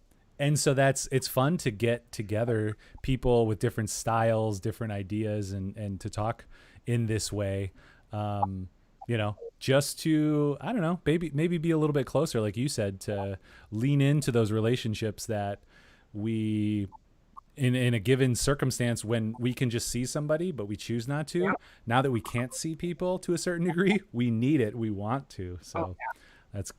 so it's fun to get together people with different styles, different ideas, and to talk in this way. Just to, I don't know, maybe be a little bit closer, like you said, to lean into those relationships that we in a given circumstance when we can just see somebody but we choose not to. Now that we can't see people to a certain degree, we need it, we want to. So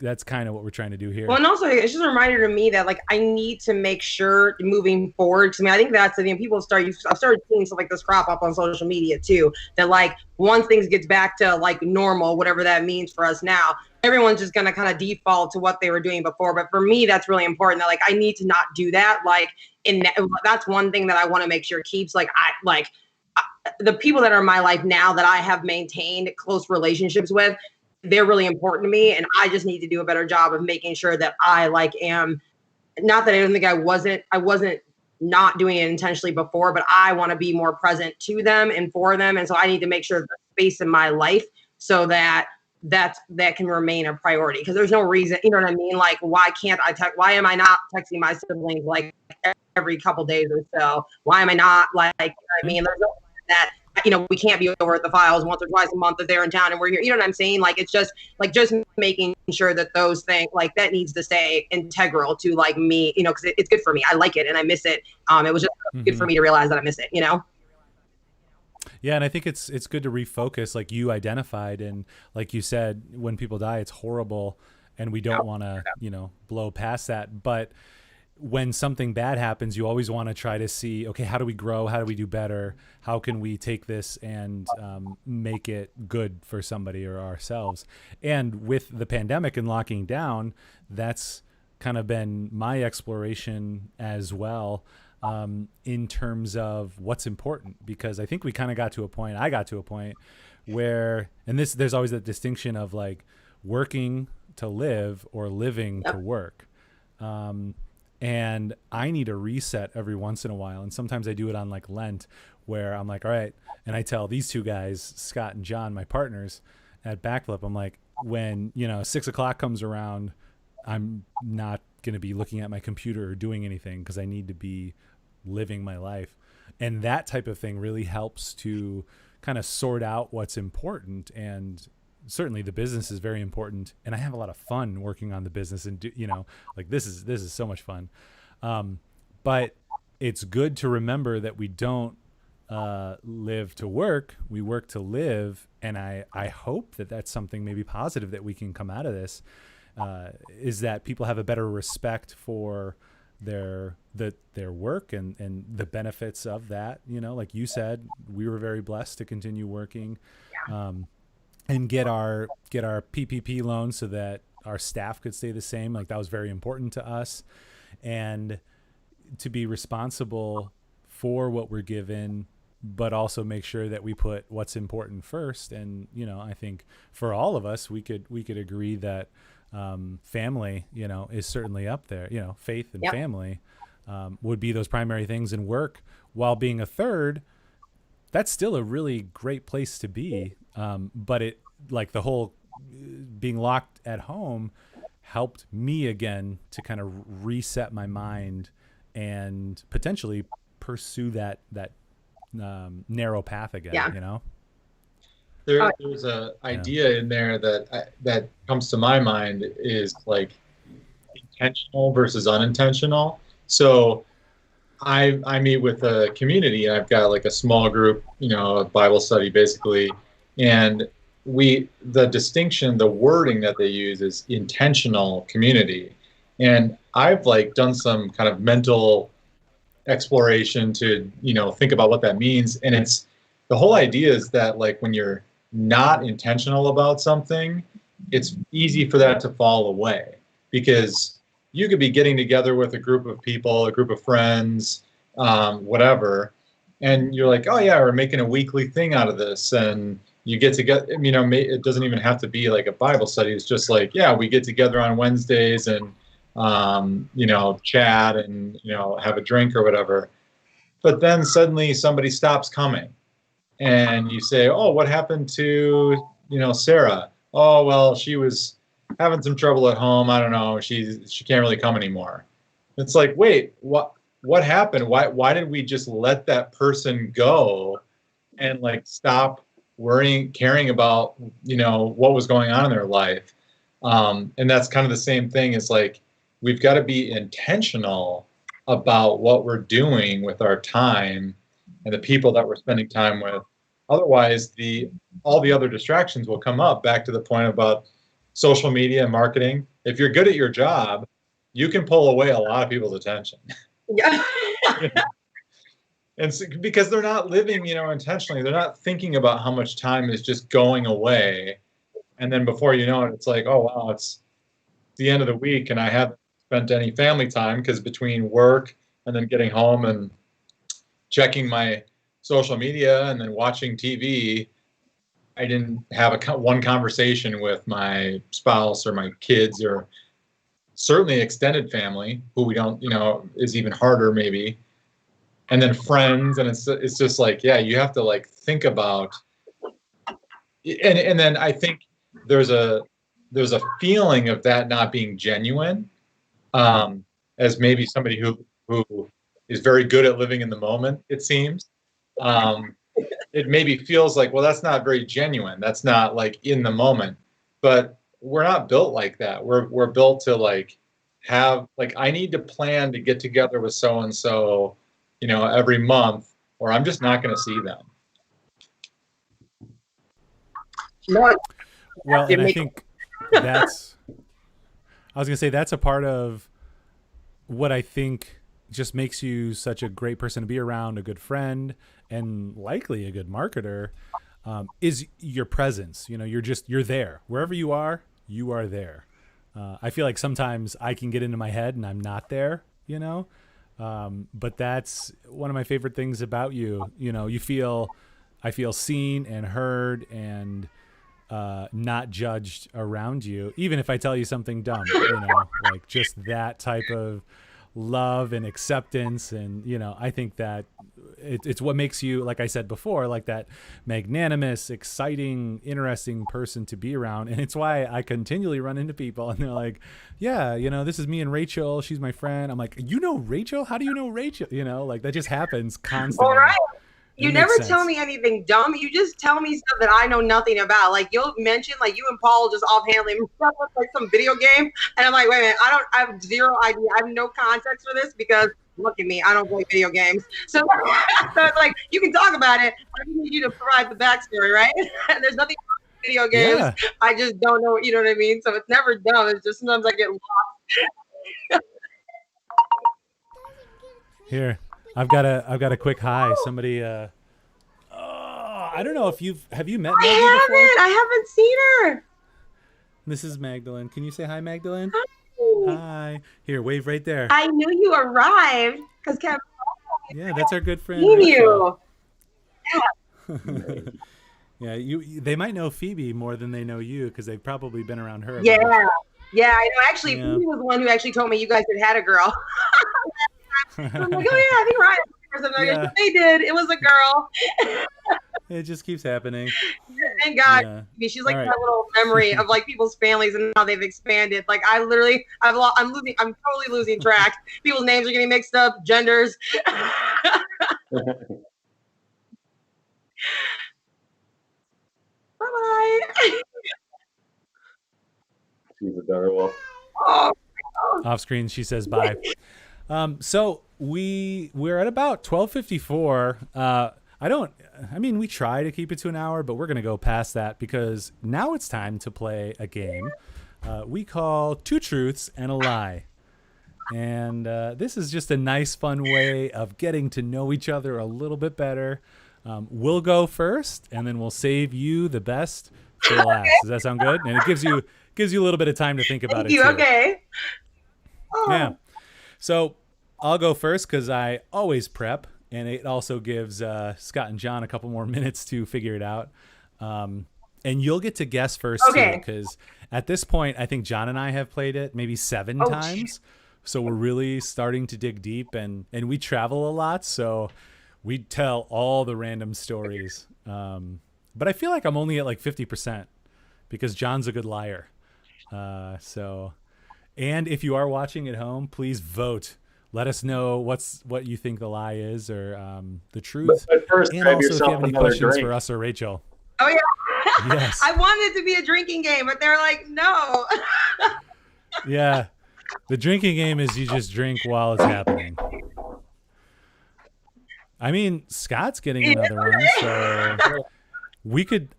that's kind of what we're trying to do here. Well, and also it's just a reminder to me that like I need to make sure moving forward, to me, I think that's the thing. I've started seeing stuff like this crop up on social media too, that like once things gets back to like normal, whatever that means for us now, everyone's just going to kind of default to what they were doing before. But for me, that's really important that like I need to not do that. Like that's one thing that I want to make sure keeps the people that are in my life now that I have maintained close relationships with, they're really important to me. And I just need to do a better job of making sure that I am, not that I don't think I wasn't not doing it intentionally before, but I want to be more present to them and for them. And so I need to make sure the space in my life so that can remain a priority, because there's no reason, you know what I mean? Like, why am I not texting my siblings like every couple days or so? Why am I not there's no that, we can't be over at the Files once or twice a month if they're in town and we're here. You know what I'm saying? Like, it's just making sure that those things like that needs to stay integral to like me, because it's good for me. I like it and I miss it. It was just good for me to realize that I miss it, Yeah, and I think it's good to refocus, like you identified, and like you said, when people die, it's horrible, and we don't want to, blow past that. But when something bad happens, you always want to try to see, okay, how do we grow? How do we do better? How can we take this and make it good for somebody or ourselves? And with the pandemic and locking down, that's kind of been my exploration as well. In terms of what's important, because I think I got to a point where, and there's always that distinction of like working to live or living to work. And I need a reset every once in a while. And sometimes I do it on like Lent, where I'm like, all right. And I tell these two guys, Scott and John, my partners at Backflip, I'm like, when, 6 o'clock comes around, I'm not going to be looking at my computer or doing anything, because I need to be living my life. And that type of thing really helps to kind of sort out what's important. And certainly the business is very important, and I have a lot of fun working on the business, and like this is so much fun. But it's good to remember that we don't live to work, we work to live. And I hope that that's something maybe positive that we can come out of this, is that people have a better respect for their work and the benefits of that. Like you said, we were very blessed to continue working, and get our PPP loan so that our staff could stay the same. Like that was very important to us, and to be responsible for what we're given, but also make sure that we put what's important first. And, I think for all of us, we could agree that family, is certainly up there. Faith and family would be those primary things, and work, while being a third, that's still a really great place to be. But it, like the whole being locked at home, helped me again to kind of reset my mind and potentially pursue that narrow path again. There's a idea in there that comes to my mind, is like intentional versus unintentional. So I meet with a community, and I've got like a small group, a Bible study basically. And the distinction, the wording that they use is intentional community. And I've like done some kind of mental exploration to, think about what that means. And it's, the whole idea is that like when you're not intentional about something, it's easy for that to fall away, because you could be getting together with a group of people, a group of friends, whatever, and you're like, oh yeah, we're making a weekly thing out of this, and you get together. It doesn't even have to be like a Bible study. It's just like, yeah, we get together on Wednesdays and chat and have a drink or whatever. But then suddenly somebody stops coming, and you say, oh, what happened to Sarah? Oh, well, she was having some trouble at home. I don't know. She can't really come anymore. It's like, wait, what happened? Why did we just let that person go and like stop caring about what was going on in their life? And that's kind of the same thing. Is like, we've got to be intentional about what we're doing with our time and the people that we're spending time with. Otherwise, all the other distractions will come up. Back to the point about social media and marketing. If you're good at your job, you can pull away a lot of people's attention. Yeah. And so, because they're not living, intentionally, they're not thinking about how much time is just going away. And then before you know it, it's like, oh, wow, it's the end of the week and I haven't spent any family time, because between work and then getting home and checking my social media and then watching TV, I didn't have one conversation with my spouse or my kids, or certainly extended family, who we don't, is even harder maybe. And then friends, and it's just like, yeah, you have to like think about, and then I think there's a feeling of that not being genuine, as maybe somebody who is very good at living in the moment, it seems. It maybe feels like, well, that's not very genuine. That's not like in the moment. But we're not built like that. We're built to like have, like, I need to plan to get together with so and so, every month, or I'm just not going to see them. Well, and I think I was going to say that's a part of what I think just makes you such a great person to be around, a good friend, and likely a good marketer, is your presence. You're there. Wherever you are there. I feel like sometimes I can get into my head and I'm not there, but that's one of my favorite things about you. You feel I feel seen and heard and not judged around you, even if I tell you something dumb, like just that type of love and acceptance. And, I think that it's what makes you, like I said before, like that magnanimous, exciting, interesting person to be around. And it's why I continually run into people and they're like, yeah, this is me and Rachel. She's my friend. I'm like, Rachel? How do you know Rachel? Like that just happens constantly. All right. You never tell me anything dumb. You just tell me stuff that I know nothing about. Like you'll mention, like you and Paul just offhandedly stuff like some video game, and I'm like, wait a minute, I have zero idea. I have no context for this because look at me, I don't play video games. So, so it's like you can talk about it. I just need you to provide the backstory, right? And there's nothing wrong with video games. Yeah. I just don't know. You know what I mean? So it's never dumb. It's just sometimes I get lost. Here. I've got a quick hi. Somebody, I don't know if have you met Maggie before? I haven't seen her. This is Magdalene. Can you say hi, Magdalene? Hi. Hi. Here, wave right there. I knew you arrived because Kevin. Yeah, that's our good friend. Seen you. Yeah. Yeah, they might know Phoebe more than they know you because they've probably been around her. Yeah. Yeah, I know. Actually, Phoebe was the one who actually told me you guys had a girl. I'm like, oh yeah, I think Ryan or something. Yeah. They did. It was a girl. It just keeps happening. Thank God. Yeah. She's like that little memory of like people's families and how they've expanded. Like I'm totally losing track. People's names are getting mixed up, genders. Bye-bye. She's adorable. Oh. Off screen, she says bye. So we're at about 12:54. We try to keep it to an hour, but we're going to go past that because now it's time to play a game we call Two Truths and a Lie. And this is just a nice, fun way of getting to know each other a little bit better. We'll go first, and then we'll save you the best for last. Does that sound good? And it gives you a little bit of time to think about it too. Okay. Oh. Yeah. So I'll go first because I always prep, and it also gives Scott and John a couple more minutes to figure it out. And you'll get to guess first too, because at this point, I think John and I have played it maybe 7 times. So we're really starting to dig deep, and we travel a lot, so we tell all the random stories. But I feel like I'm only at like 50% because John's a good liar. And if you are watching at home, please vote. Let us know what you think the lie is or the truth. But first, and also if you have any questions for us or Rachel. Oh, yeah. Yes. I wanted it to be a drinking game, but they're like, no. Yeah. The drinking game is you just drink while it's happening. I mean, Scott's getting another one, so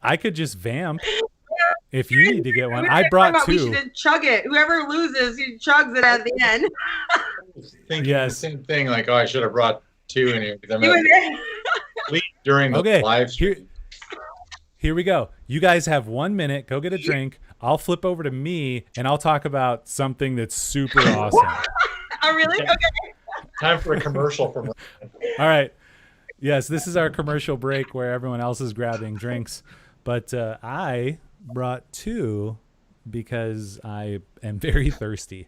I could just vamp if you need to get one. I brought 2. We should chug it. Whoever loses, he chugs it at the end. Thinking the same thing, like, I should have brought 2 in here because I'm leave during the live stream. Here we go. You guys have 1 minute. Go get a drink. I'll flip over to me, and I'll talk about something that's super awesome. Oh, really? Okay. Time for a commercial from All right. Yes, this is our commercial break where everyone else is grabbing drinks. But I brought 2 because I am very thirsty.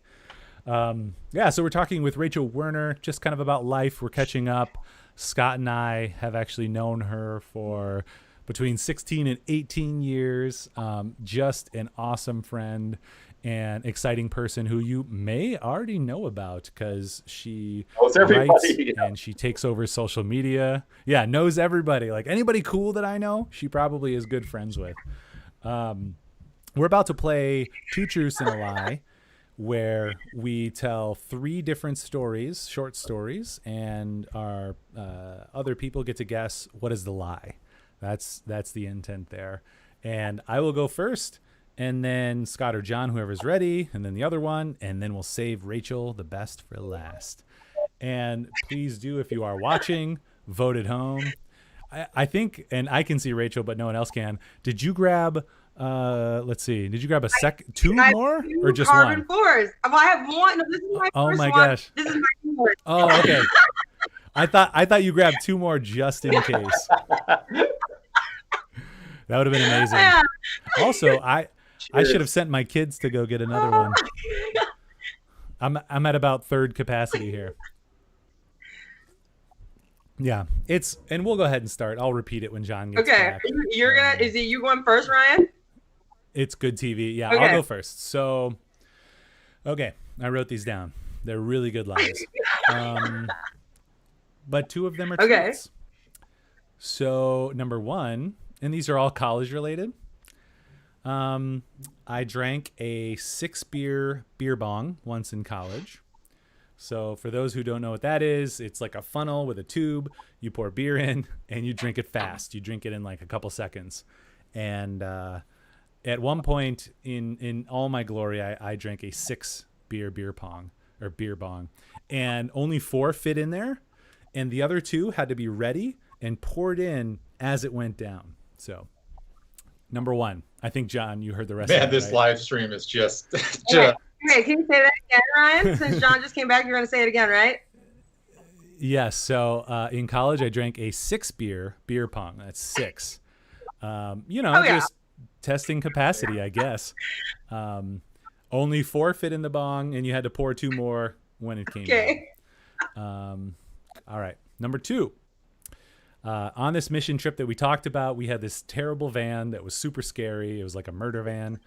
So we're talking with Rachel Werner, just kind of about life. We're catching up. Scott and I have actually known her for between 16 and 18 years. Just an awesome friend and exciting person who you may already know about because she writes and she takes over social media. Yeah, knows everybody. Like anybody cool that I know, she probably is good friends with. We're about to play Two Truths and a Lie, where we tell 3 different stories, short stories, and our other people get to guess what is the lie. That's the intent there. And I will go first, and then Scott or John, whoever's ready, and then the other one, and then we'll save Rachel the best for last. And please do, if you are watching, vote at home. I think, and I can see Rachel, but no one else can. Did you grab, let's see, did you grab 2 more or just carbon 1? Fours. Well, I have 1. No, this is my oh first my one. Gosh. This is my fourth. Oh, okay. I thought you grabbed 2 more just in case. That would have been amazing. Yeah. Also, I should have sent my kids to go get another one. I'm at about third capacity here. Yeah, and we'll go ahead and start. I'll repeat it when John gets back. You're gonna. Is it you going first, Ryan? It's good TV. Yeah, Okay. I'll go first. So, okay, I wrote these down. They're really good lies. But 2 of them are truths. So number 1, and these are all college related. I drank a 6-beer beer bong once in college. So for those who don't know what that is, it's like a funnel with a tube. You pour beer in and you drink it fast. You drink it in like a couple seconds. And at one point in all my glory, I drank a 6-beer beer bong, and only 4 fit in there. And the other 2 had to be ready and poured in as it went down. So number 1, I think, John, you heard the rest of it, this right? live stream is just Okay, can you say that again, Ryan? Since John just came back, you're going to say it again, right? Yes. So in college, I drank a 6-beer beer pong. That's 6. Just testing capacity, I guess. Only 4 fit in the bong, and you had to pour 2 more when it came out. All right. Number 2. On this mission trip that we talked about, we had this terrible van that was super scary. It was like a murder van.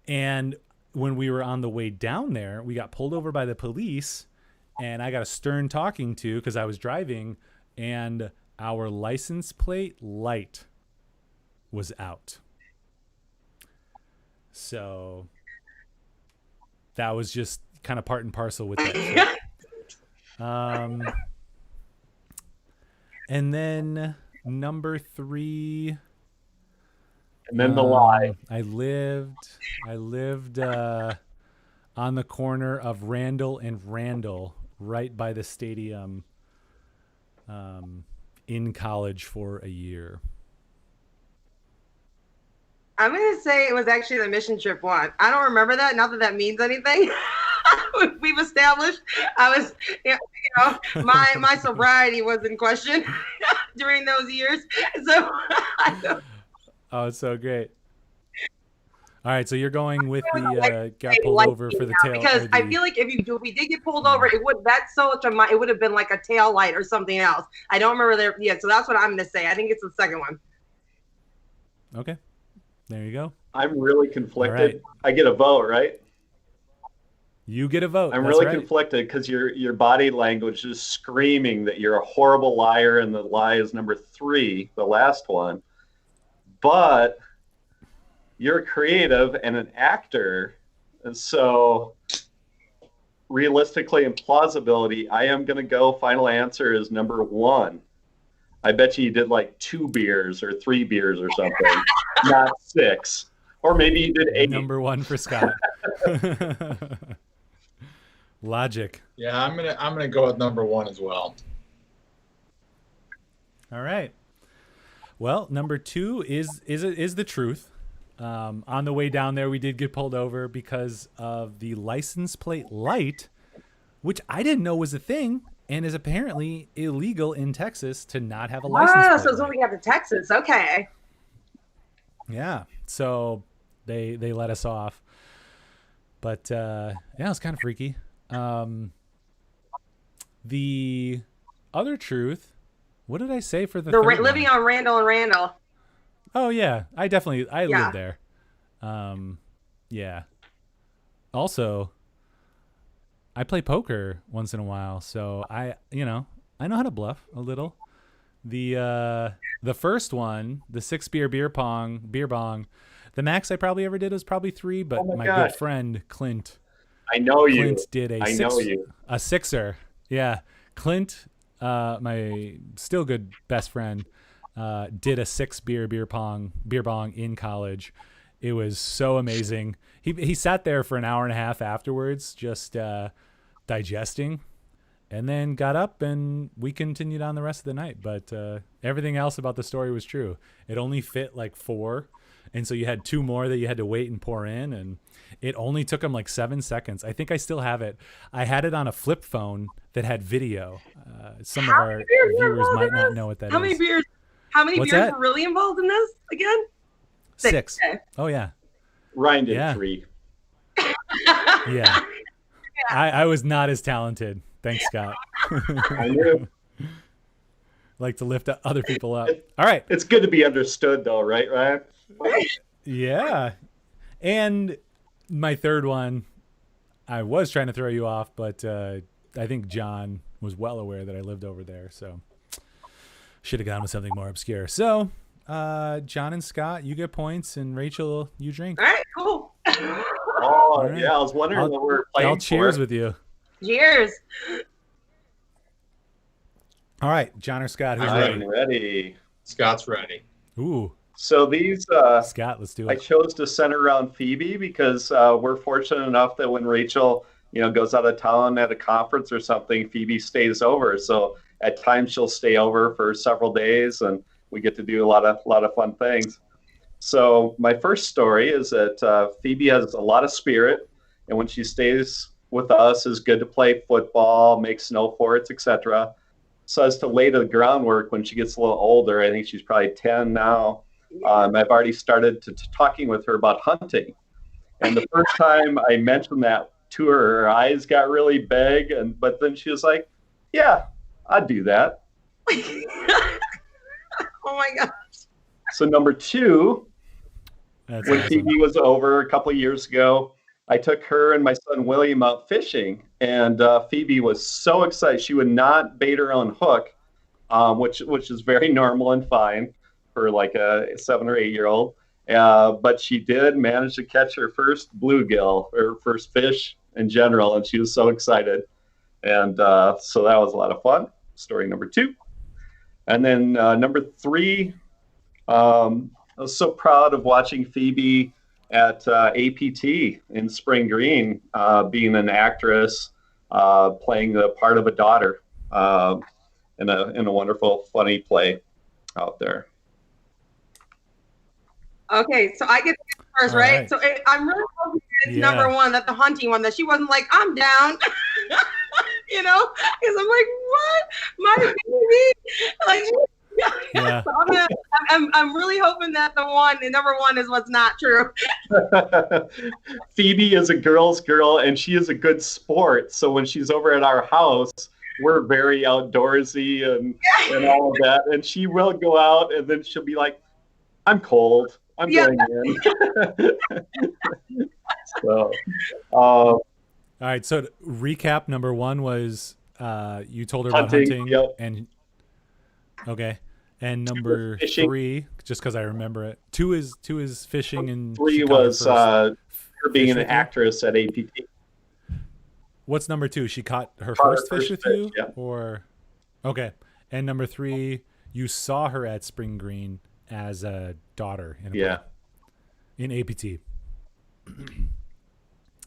And when we were on the way down there, we got pulled over by the police, and I got a stern talking to because I was driving, and our license plate light was out. So that was just kind of part and parcel with that trip. And then number 3. And then the lie. I lived on the corner of Randall and Randall, right by the stadium, in college for a year. I'm going to say it was actually the mission trip one. I don't remember that. Not that that means anything. We've established I was, my sobriety was in question during those years. So I don't. Oh, it's so great. All right, so you're going with the got pulled over for the tail. Because I feel like if we did get pulled over, it would it would have been like a tail light or something else. I don't remember there. Yeah, so that's what I'm going to say. I think it's the second one. Okay, there you go. I'm really conflicted. Right. I get a vote, right? You get a vote. I'm That's really right. conflicted because your body language is screaming that you're a horrible liar, and the lie is number 3, the last one. But you're creative and an actor, and so realistically and plausibility, I am going to go. Final answer is number 1. I bet you did like 2 beers or 3 beers or something, not 6, or maybe you did 8. Number 1 for Scott. Logic. Yeah, I'm gonna go with number 1 as well. All right. Well, number 2 is the truth. On the way down there, we did get pulled over because of the license plate light, which I didn't know was a thing, and is apparently illegal in Texas to not have a license plate. So it's when we got to Texas. Okay. Yeah. So they let us off. But yeah, it was kind of freaky. The other truth, what did I say for the third living one? on Randall and Randall. Oh yeah, I lived there. Yeah. Also, I play poker once in a while, so I know how to bluff a little. The first one, the 6-beer beer bong, the max I probably ever did was probably 3, but my good friend Clint. I know you. Clint did a I know you. A 6er. Yeah. Clint, my still good best friend, did a 6-beer beer bong in college. It was so amazing. He sat there for an hour and a half afterwards, just digesting, and then got up and we continued on the rest of the night. But everything else about the story was true. It only fit like 4. And so you had 2 more that you had to wait and pour in, and it only took them like 7 seconds. I think I still have it. I had it on a flip phone that had video. Some of our viewers might not know what that is. How many beers? How many What's beers that? were really involved in this again? 6. Okay. Oh yeah. Ryan did Yeah. 3. Yeah. I was not as talented. Thanks, Scott. I knew. Like to lift other people up. All right. It's good to be understood, though, right, Ryan? Yeah. And my third one, I was trying to throw you off, but I think John was well aware that I lived over there, so should have gone with something more obscure. So, John and Scott, you get points, and Rachel, you drink. All right, cool. Oh, right. yeah, I was wondering what we're playing I'll cheers for. with you. Cheers. All right, John or Scott, who's I'm ready? ready. Scott's ready. Ooh, So these, Scott, let's do I it. chose to center around Phoebe because we're fortunate enough that when Rachel, goes out of town at a conference or something, Phoebe stays over. So at times she'll stay over for several days, and we get to do a lot of fun things. So my first story is that Phoebe has a lot of spirit, and when she stays with us, is good to play football, make snow forts, etc. So as to lay the groundwork when she gets a little older, I think she's probably 10 now. I've already started talking with her about hunting. And the first time I mentioned that to her, her eyes got really big, but then she was like, "Yeah, I'd do that." Oh my God. So number 2, That's when awesome. Phoebe was over a couple of years ago, I took her and my son William out fishing, and Phoebe was so excited. She would not bait her own hook, which is very normal and fine for like a 7 or 8-year-old. But she did manage to catch her first bluegill, her first fish in general, and she was so excited. And so that was a lot of fun. Story number 2. And then number 3, I was so proud of watching Phoebe at APT in Spring Green, being an actress, playing the part of a daughter in a wonderful, funny play out there. Okay, so I get to first, All right? right. So I'm really hoping it's Yeah. number 1, that the hunting one, that she wasn't like, I'm down. Because I'm like, what? My baby? Like, Yeah. So I'm really hoping that number 1 is what's not true. Phoebe is a girl's girl, and she is a good sport. So when she's over at our house, we're very outdoorsy and all of that. And she will go out, and then she'll be like, "I'm cold. I'm Yeah. going in." So, All right. So to recap, number 1 was you told her about hunting. Yep. And okay. And number Fishing. 3, just because I remember it. 2 is fishing, and 3 she caught her was first her being fish an with you? actress at APT. What's number 2? She caught her Caught her first fish first with fish, you, yeah. or okay. And number 3, you saw her at Spring Green as a daughter in a Yeah. play, in APT.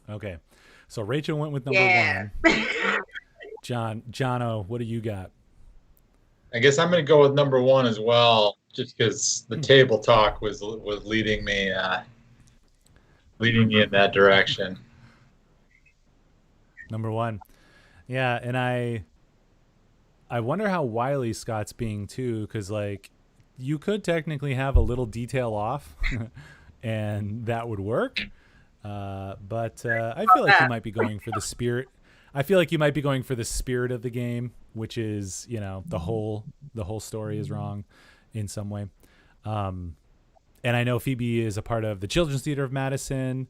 Okay, so Rachel went with number Yeah. 1. Jono, what do you got? I guess I'm going to go with number 1 as well, just because the table talk was leading me in that direction. Number 1. Yeah, and I wonder how wily Scott's being too, because like you could technically have a little detail off, and that would work. But I feel like you might be going for the spirit. I feel like you might be going for the spirit of the game, which is, the whole story is wrong in some way. And I know Phoebe is a part of the Children's Theater of Madison,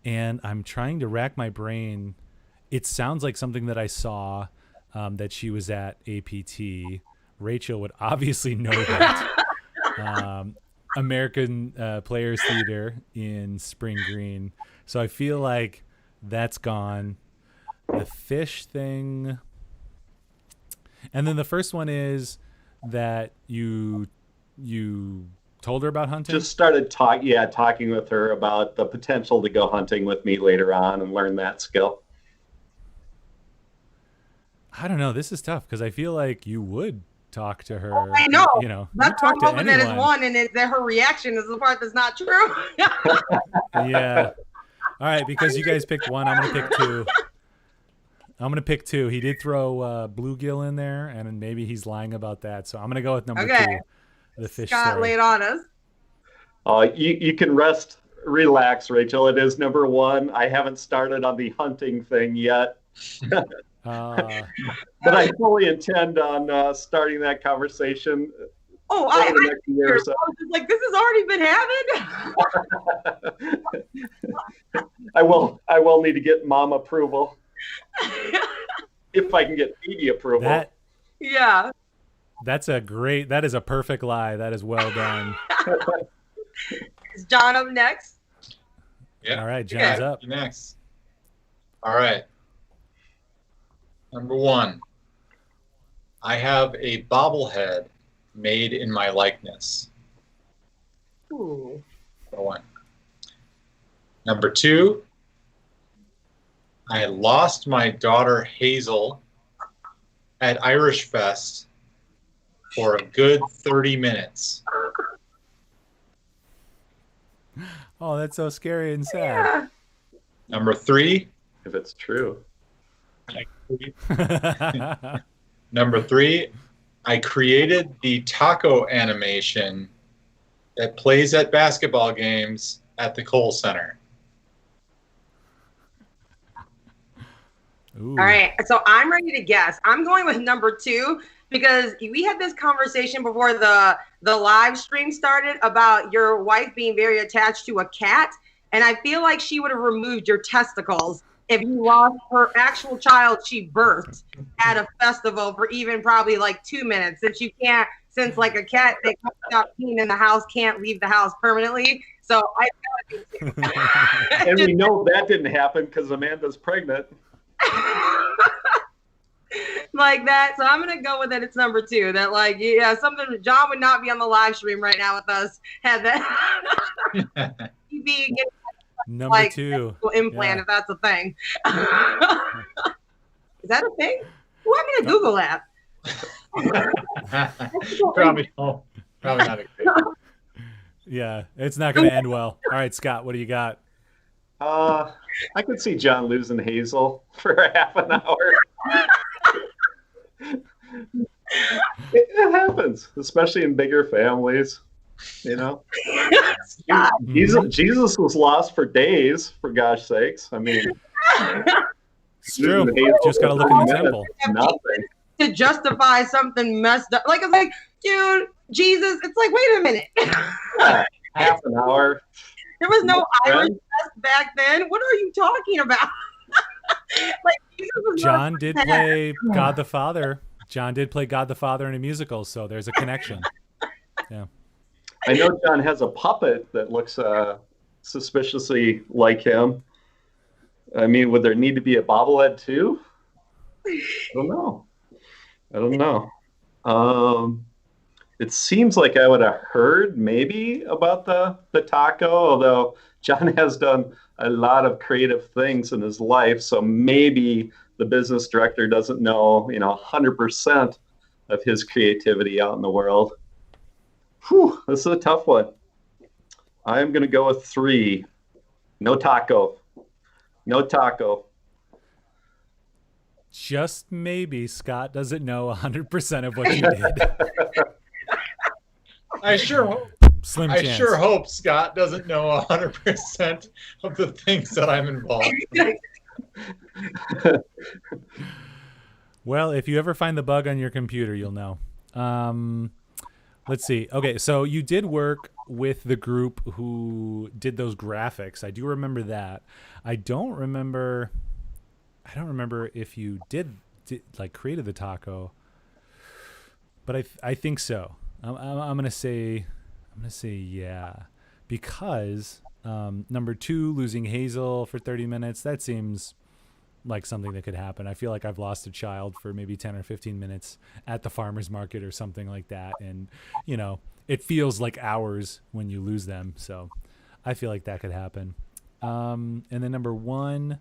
and I'm trying to rack my brain. It sounds like something that I saw, that she was at APT. Rachel would obviously know that. American Players Theater in Spring Green. So I feel like that's gone. The fish thing. And then the first one is that you told her about hunting? Just started talking with her about the potential to go hunting with me later on and learn that skill. I don't know. This is tough because I feel like you would talk to her. I know. You That's why talk I'm to hoping that is anyone. 1, and that her reaction is the part that's not true. Yeah. All right, because you guys picked 1, I'm gonna pick 2. He did throw bluegill in there, and maybe he's lying about that. So I'm gonna go with number 2. the fish Scott, story. lay it on us. You can relax, Rachel. It is number one. I haven't started on the hunting thing yet. But I fully intend on starting that conversation. Oh, over the next year or so. I was just like, this has already been happened. I will need to get mom approval. If I can get Phoebe approval. Yeah. That is a perfect lie. That is well done. Is John up next? Yeah. All right, John's up. You next. All right. Number one, I have a bobblehead made in my likeness. Ooh. Number one. Number two, I lost my daughter Hazel at Irish Fest for a good 30 minutes. Oh, that's so scary and sad. Yeah. Number three, If it's true. Number three, I created the taco animation that plays at basketball games at the Kohl Center. Ooh. All right. So I'm ready to guess. I'm going with number two because we had this conversation before the live stream started about your wife being very attached to a cat. And I feel like she would have removed your testicles if you lost her actual child she birthed at a festival for even probably like 2 minutes. Since like a cat that got peeing in the house can't leave the house permanently. So And we know that didn't happen because Amanda's pregnant. like that. So I'm gonna go with it. It's number two. That like something John would not be on the live stream right now with us. Had that he'd be getting Number like two implant if that's a thing. Is that a thing? Well, I'm gonna Google that. Probably not a good. Yeah, it's not going to end well. All right, Scott, what do you got? I could see John losing Hazel for half an hour. It happens, especially in bigger families. You know, Jesus was lost for days. For gosh sakes, I mean, it's true. Just got to look in the temple. Nothing. To justify something messed up, like I'm like, dude, Jesus. It's like, wait a minute. Half an hour. There was no Irish fest back then. What are you talking about? Like Jesus was John did play God the Father. John did play God the Father in a musical, so there's a connection. Yeah. I know John has a puppet that looks suspiciously like him. I mean, would there need to be a bobblehead too? I don't know. It seems like I would have heard maybe about the taco, although John has done a lot of creative things in his life, so maybe the business director doesn't know, 100% of his creativity out in the world. Whew, this is a tough one. I'm going to go with 3. No taco. Just maybe Scott doesn't know 100% of what you did. I sure hope Scott doesn't know 100% of the things that I'm involved in. Well, if you ever find the bug on your computer, you'll know. Let's see. Okay, so you did work with the group who did those graphics. I do remember that. I don't remember if you did like created the taco, but I think so. I'm gonna say yeah, because number 2, losing Hazel for 30 minutes, that seems like something that could happen. I feel like I've lost a child for maybe 10 or 15 minutes at the farmer's market or something like that, and it feels like hours when you lose them. So I feel like that could happen. And then number 1,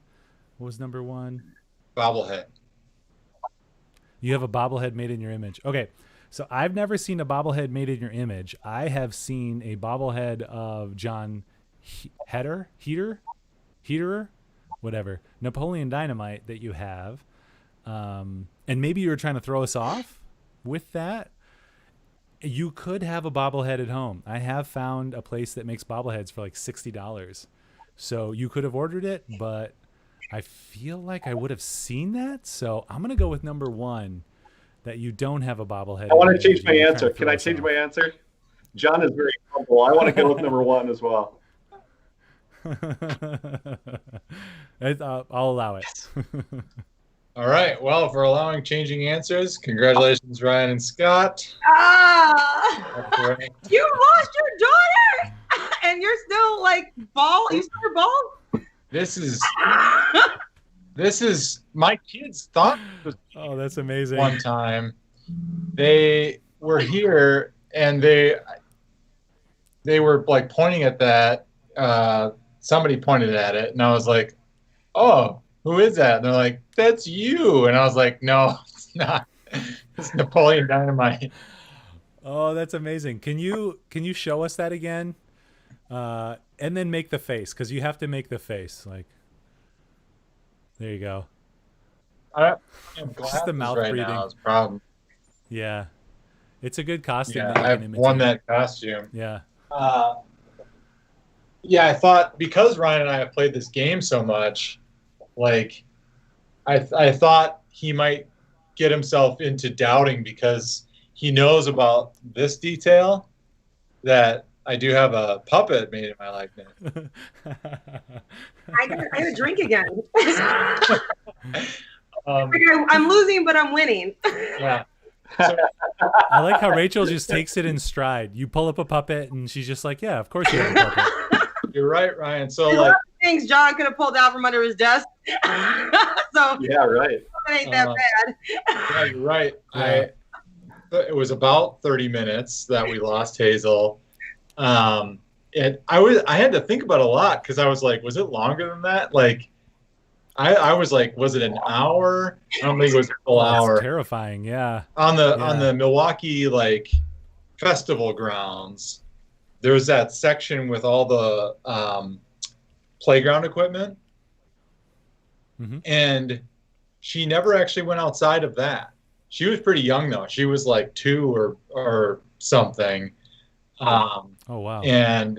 what was number 1? Bobblehead. You have a bobblehead made in your image. Okay. So I've never seen a bobblehead made in your image. I have seen a bobblehead of John Heater, whatever, Napoleon Dynamite that you have. And maybe you were trying to throw us off with that. You could have a bobblehead at home. I have found a place that makes bobbleheads for like $60. So you could have ordered it, but I feel like I would have seen that. So I'm going to go with number 1, that you don't have a bobblehead. I want to change my answer. Can I change my answer? John is very humble. I want to go with number 1 as well. I'll allow it. All right. Well, for allowing changing answers, congratulations, Ryan and Scott. You lost your daughter, and you're still like bald. You still bald? This is my kids thought. Oh, that's amazing. One time, they were here and they were like pointing at that. Somebody pointed at it, and I was like, "Oh, who is that?" And they're like, "That's you." And I was like, "No, it's not. It's Napoleon Dynamite." Oh, that's amazing. Can you show us that again? And then make the face, because you have to make the face. Like, there you go. I Just the mouth breathing. Now is a problem. Yeah, it's a good costume. Yeah, I've won that costume. Yeah. Yeah, I thought because Ryan and I have played this game so much, like, I thought he might get himself into doubting because he knows about this detail, that I do have a puppet made in my likeness. I gotta drink again. I'm losing, but I'm winning. Yeah. So, I like how Rachel just takes it in stride. You pull up a puppet, and she's just like, "Yeah, of course you have a puppet." You're right, Ryan. So like things John could have pulled out from under his desk. So yeah, right. It ain't that bad. Yeah, you're right. Yeah. It was about 30 minutes that we lost Hazel. And I had to think about it a lot because I was like, was it longer than that? Like, I was like, was it an hour? I don't think it was a full hour. Terrifying, yeah. On the Milwaukee like festival grounds, there was that section with all the playground equipment, and she never actually went outside of that. She was pretty young though. She was like 2 or something. Oh wow! And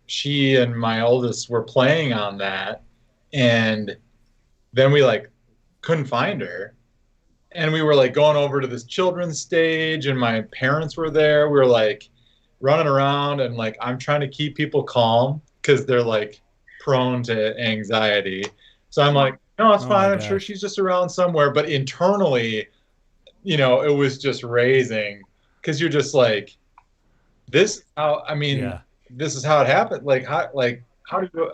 she and my oldest were playing on that, and then we like couldn't find her, and we were like going over to this children's stage, and my parents were there. We were like running around, and like I'm trying to keep people calm because they're like prone to anxiety. So I'm like, no, it's fine. I'm sure she's just around somewhere. But internally, you know, it was just raising because you're just like, this. This is how it happened. Like how do you?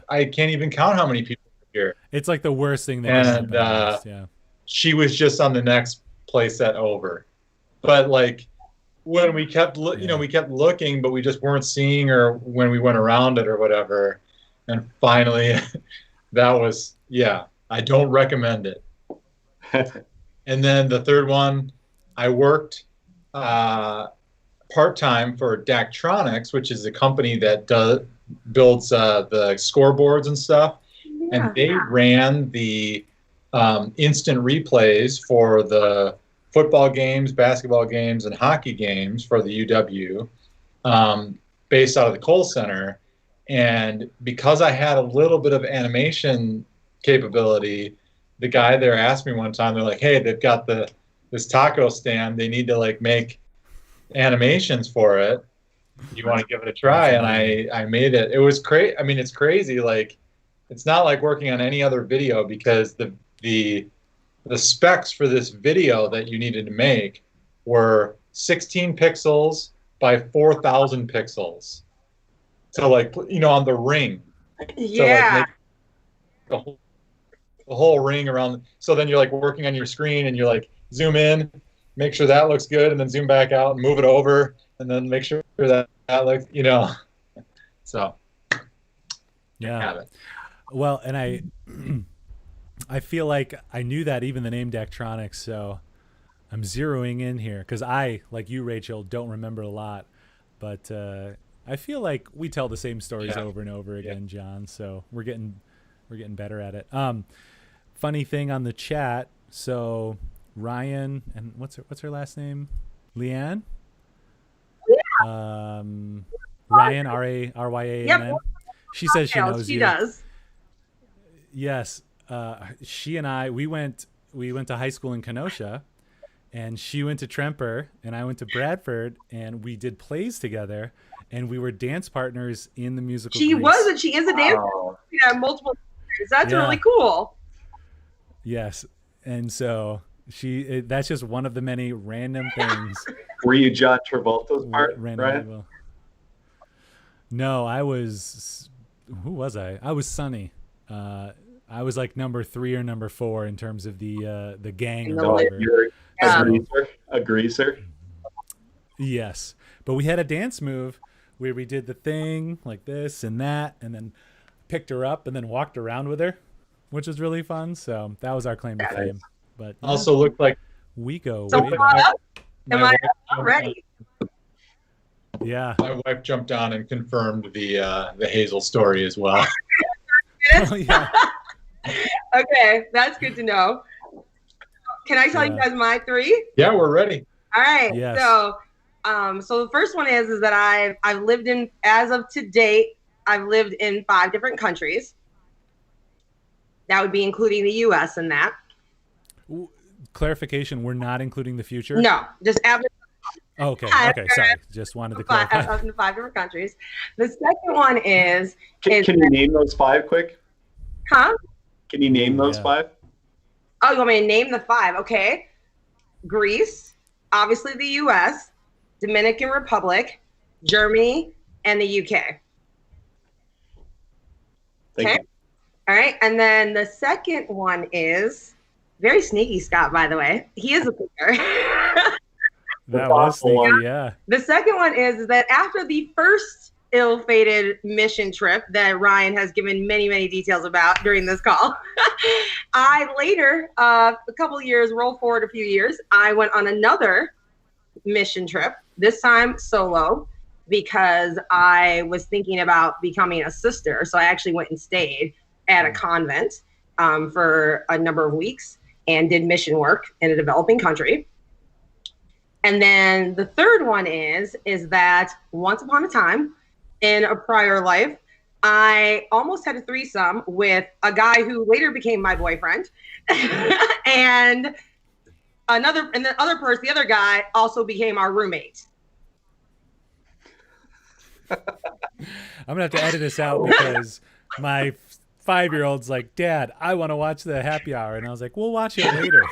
I can't even count how many people are here. It's like the worst thing that can happen. Yeah. She was just on the next play set over, but like when we kept we kept looking, but we just weren't seeing her when we went around it or whatever. And finally, that was I don't recommend it. And then the third one, I worked part-time for Daktronics, which is a company that builds the scoreboards and stuff. And they ran the instant replays for the football games, basketball games, and hockey games for the UW, based out of the Kohl Center. And because I had a little bit of animation capability, the guy there asked me one time, they're like, hey, they've got this taco stand. They need to like make animations for it. You want to give it a try? And I made it. It was crazy. I mean, it's crazy. Like, it's not like working on any other video because the specs for this video that you needed to make were 16 pixels by 4,000 pixels. So like, on the ring. Yeah. So like the whole ring around. So then you're like working on your screen and you're like zoom in, make sure that looks good, and then zoom back out and move it over, and then make sure that looks, So yeah. Well, and I feel like I knew that even the name Daktronics, so I'm zeroing in here because I, like you, Rachel, don't remember a lot, but I feel like we tell the same stories over and over again, John. So we're getting better at it. Funny thing on the chat. So Ryan and what's her last name? Leanne. Ryan, Ryan. Yep. She says she knows she you. does. Yes. She and I, we went to high school in Kenosha, and she went to Tremper and I went to Bradford, and we did plays together, and we were dance partners in the musical. She Grease. was, and she is a dancer. Yeah, multiple years. That's really cool. Yes. And so that's just one of the many random things. Were you John Travolta's part, right? No, I was, who was I? I was Sonny. I was like number 3 or number 4 in terms of the gang. You're a greaser. Yes. But we had a dance move where we did the thing like this and that, and then picked her up and then walked around with her, which was really fun. So that was our claim to fame. But also looked like we go. So am I ready? Yeah. My wife jumped on and confirmed the Hazel story as well. Oh, yeah. Okay, that's good to know. Can I tell you guys my 3? Yeah, we're ready. All right. Yes. So the first one is that I've lived in, as of to date, I've lived in 5 different countries. That would be including the U.S. in that. Clarification: we're not including the future. No, just Oh, okay. Okay. Sorry. Just wanted to clarify. 5 different countries. The second one is. Can you name those 5 quick? Huh? Can you name those 5? Oh, you want me to name the 5? Okay. Greece, obviously the U.S., Dominican Republic, Germany, and the UK. Thank you. All right. And then the second one is very sneaky, Scott, by the way. He is a thinker. That was sneaky, yeah. The second one is that after the first ill-fated mission trip that Ryan has given many, many details about during this call, I later, a couple of years, roll forward a few years, I went on another mission trip, this time solo, because I was thinking about becoming a sister. So I actually went and stayed at a convent for a number of weeks and did mission work in a developing country. And then the third one is that once upon a time in a prior life, I almost had a threesome with a guy who later became my boyfriend. And the other guy also became our roommate. I'm gonna have to edit this out because my 5-year-old's like, Dad, I want to watch the happy hour, and I was like, we'll watch it later.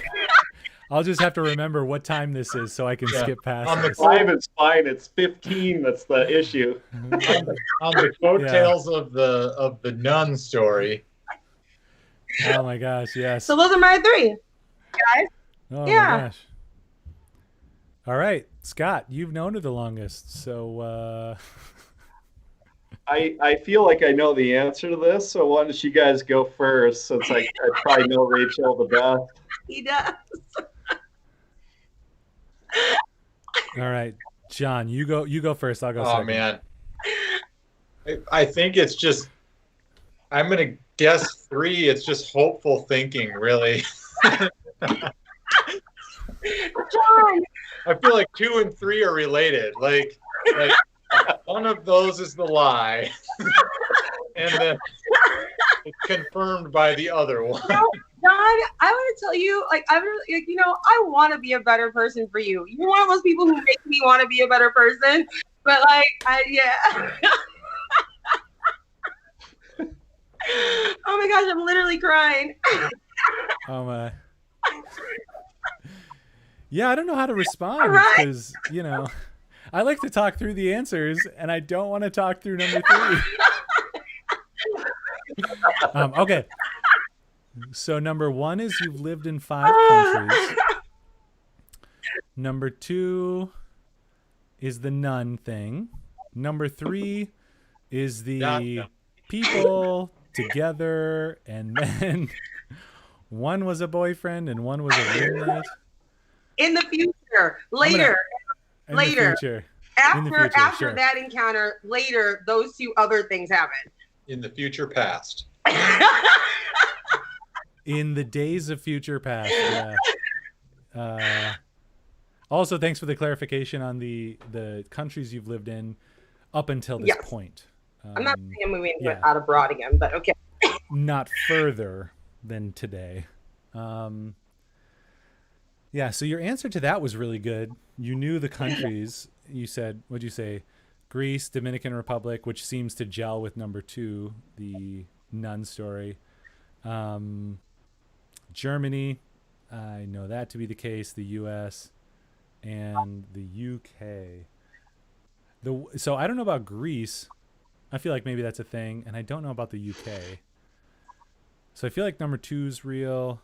I'll just have to remember what time this is so I can skip past on the this. 5 it's fine. It's 15 that's the issue. On the coattails of the nun story. Oh my gosh, yes. So those are my 3, guys. Oh my gosh. All right, Scott, you've known her the longest, so I feel like I know the answer to this, so why don't you guys go first, since I probably know Rachel the best. He does. All right, John, you go first. I'll go second. Oh man, I think it's just, I'm gonna guess 3. It's just hopeful thinking, really. John. I feel like 2 and 3 are related. Like one of those is the lie, and then it's confirmed by the other one. John, I want to tell you, I want to be a better person for you. You're one of those people who make me want to be a better person. But yeah. Oh my gosh, I'm literally crying. Oh my. Yeah, I don't know how to respond because, I like to talk through the answers and I don't want to talk through number 3. Okay. So number 1 is you've lived in 5 countries. Number 2 is the nun thing. Number 3 is the people together, and then one was a boyfriend and one was a roommate. In the future, later. After that encounter, later, those 2 other things happen. In the future past. In the days of future past, yeah. Also, thanks for the clarification on the countries you've lived in up until this point. I'm not saying I'm moving out abroad again, but okay. Not further than today. Yeah, so your answer to that was really good. You knew the countries. You said, what'd you say? Greece, Dominican Republic, which seems to gel with number 2, the nun story. Germany, I know that to be the case. The U.S. and the U.K. So I don't know about Greece. I feel like maybe that's a thing, and I don't know about the U.K. So I feel like number 2's real.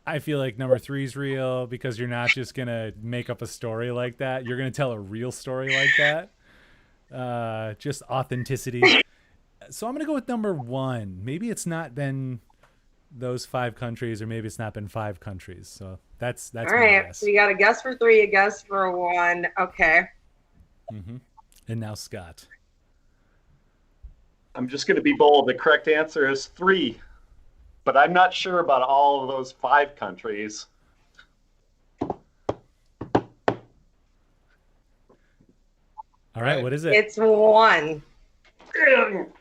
I feel like number 3's real because you're not just going to make up a story like that. You're going to tell a real story like that. Just authenticity. So I'm going to go with number 1. Maybe it's not been those 5 countries, or maybe it's not been 5 countries. So that's all right. So you got a guess for 3, a guess for 1. Okay. Mm-hmm. And now Scott. I'm just going to be bold. The correct answer is 3. But I'm not sure about all of those 5 countries. All right, what is it? It's 1.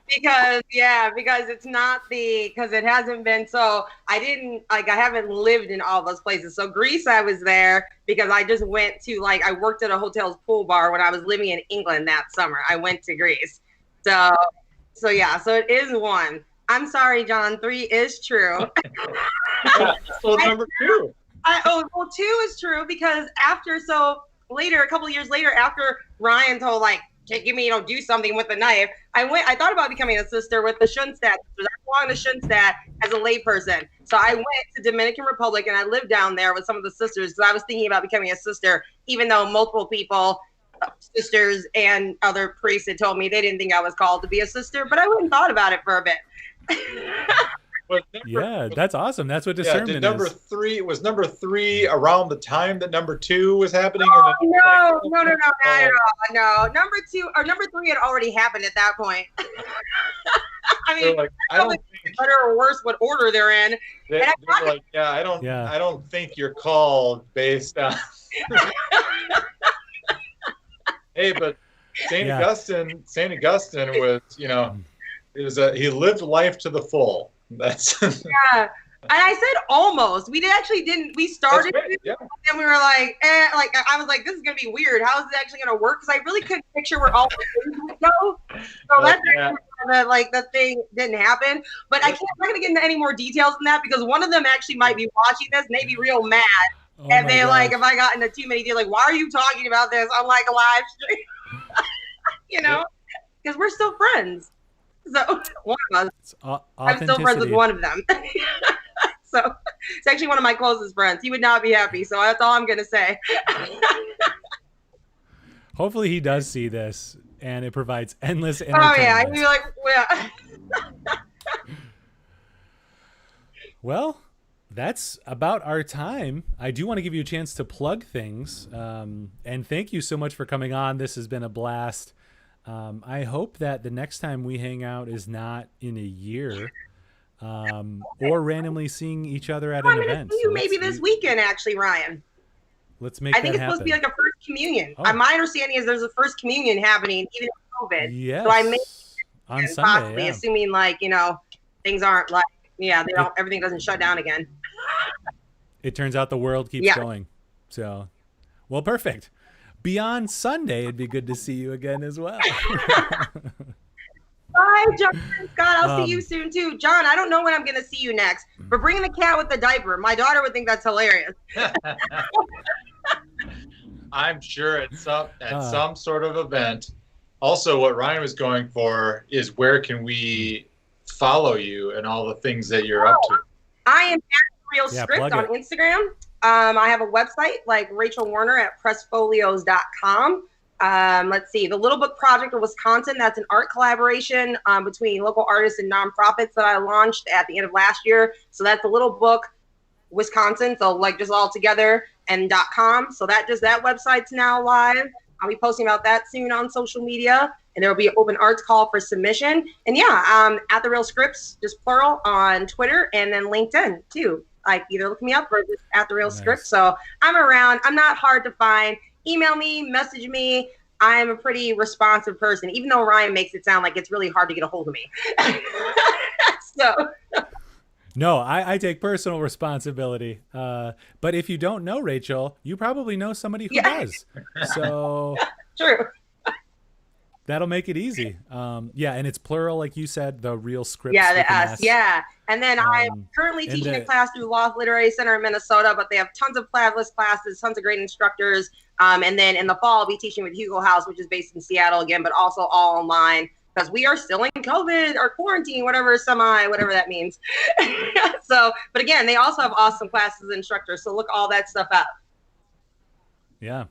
Because it's not because it hasn't been, so I haven't lived in all those places. So Greece, I was there because I just went to, I worked at a hotel's pool bar when I was living in England that summer. I went to Greece. So it is 1. I'm sorry, John. 3 is true. So number 2. 2 is true because a couple of years later, after Ryan told give me, do something with the knife, I thought about becoming a sister with the Schoenstatt sisters. I belong to Schoenstatt as a layperson. So I went to Dominican Republic and I lived down there with some of the sisters because I was thinking about becoming a sister, even though multiple people, sisters and other priests, had told me they didn't think I was called to be a sister, but I went and thought about it for a bit. That's awesome. That's what discernment number is. 3 was number 3 around the time that number 2 was happening. No, not at all. No, number 2 or number 3 had already happened at that point. I mean, I don't think better or worse what order they're in. I don't think you're called based on. Hey, but Saint Augustine was, he lived life to the full. That's and I said almost. We didn't. We started, and we were I was like, this is gonna be weird. How is it actually gonna work? Because I really couldn't picture where all the things would go. So that's the thing didn't happen. But I'm not gonna get into any more details than that because one of them actually might be watching this, and they'd be real mad. And they if I got into too many details, why are you talking about this on a live stream? Because we're still friends. So one of us, I'm still friends with one of them. So it's actually one of my closest friends. He would not be happy. So that's all I'm going to say. Hopefully he does see this and it provides endless entertainment. Oh yeah, I'd be like, Well, that's about our time. I do want to give you a chance to plug things. And thank you so much for coming on. This has been a blast. I hope that the next time we hang out is not in a year, or randomly seeing each other at an event. See you maybe this weekend, actually, Ryan. Let's make that happen. I think it's supposed to be like a first communion. My understanding is there's a first communion happening, even in COVID. Yes. So I may on Sunday, possibly, assuming things aren't everything doesn't shut down again. It turns out the world keeps going. So, well, perfect. Beyond Sunday, it'd be good to see you again as well. Bye, John and Scott. I'll see you soon, too. John, I don't know when I'm going to see you next, but bringing the cat with the diaper. My daughter would think that's hilarious. I'm sure at some sort of event. Also, what Ryan was going for is where can we follow you and all the things that you're up to? I am at Real Script on Instagram. I have a website like Rachel Werner at pressfolios.com. Let's see, the Little Book Project of Wisconsin. That's an art collaboration between local artists and nonprofits that I launched at the end of last year. So that's the Little Book Wisconsin. So just all together and .com. So that website's now live. I'll be posting about that soon on social media, and there will be an open arts call for submission. And at the Real Scripts, just plural, on Twitter and then LinkedIn too. like either look me up or just at the Real Script. So I'm around. I'm not hard to find. Email me, message me. I am a pretty responsive person, even though Ryan makes it sound like it's really hard to get a hold of me. So. No, I take personal responsibility. But if you don't know Rachel, you probably know somebody who does. So true. That'll make it easy. Yeah, and it's plural, like you said, the Real Scripts. Yeah, the S. Yeah. And then I'm currently teaching a class through Loft Literary Center in Minnesota, but they have tons of Plavless classes, tons of great instructors. And then in the fall, I'll be teaching with Hugo House, which is based in Seattle again, but also all online because we are still in COVID or quarantine, whatever that means. So, but again, they also have awesome classes and instructors. So look all that stuff up. Yeah.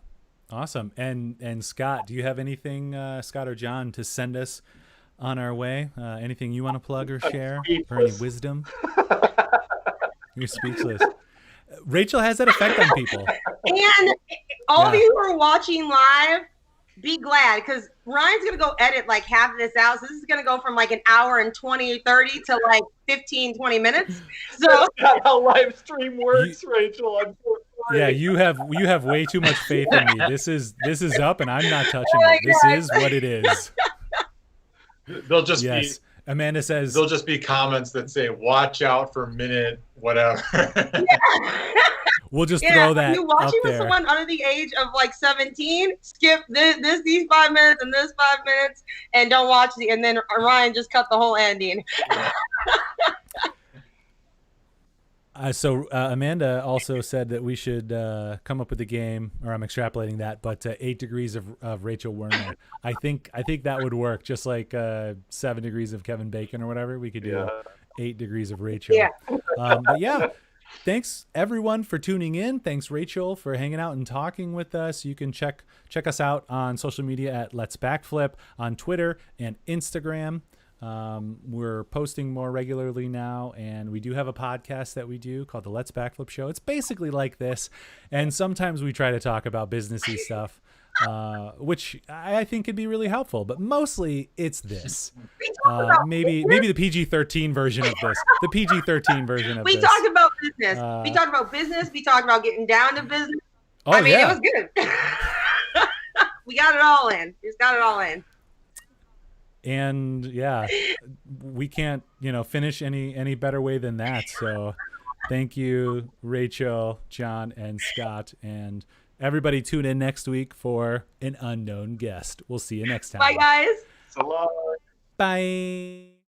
Awesome. And Scott, do you have anything, Scott or John, to send us on our way? Anything you want to plug or share, or any wisdom? You're speechless. Rachel has that effect on people. And all of you who are watching live, be glad, because Ryan's going to go edit like half of this out. So this is going to go from like an hour and 20, 30 to like 15, 20 minutes. So that's not how live stream works, Rachel. I'm so sorry. Yeah, you have way too much faith in me. This is up, and I'm not touching it. This is what it is. They'll just be. Amanda says there'll just be comments that say, "Watch out for minute whatever." We'll just throw that. If you're watching up with there. someone under the age of like 17, skip these 5 minutes and this 5 minutes, and don't watch and then Ryan just cut the whole ending. So Amanda also said that we should come up with a game, or I'm extrapolating that, but 8 degrees of Rachel Werner. I think that would work, just like 7 degrees of Kevin Bacon or whatever. We could do 8 degrees of Rachel. Yeah. But yeah, thanks everyone for tuning in. Thanks Rachel for hanging out and talking with us. You can check us out on social media at Let's Backflip on Twitter and Instagram. We're posting more regularly now, and we do have a podcast that we do called the Let's Backflip Show. It's basically like this, and sometimes we try to talk about businessy stuff, which I think could be really helpful, but mostly it's this. Maybe the PG-13 version of this. The PG-13 version of this. We talk about business. We talk about business. We talk about getting down to business. Oh, I mean, it was good. We got it all in. We just got it all in. And yeah, we can't, finish any better way than that. So thank you, Rachel, John, and Scott, and everybody tune in next week for an unknown guest. We'll see you next time. Bye, guys. So long. Bye.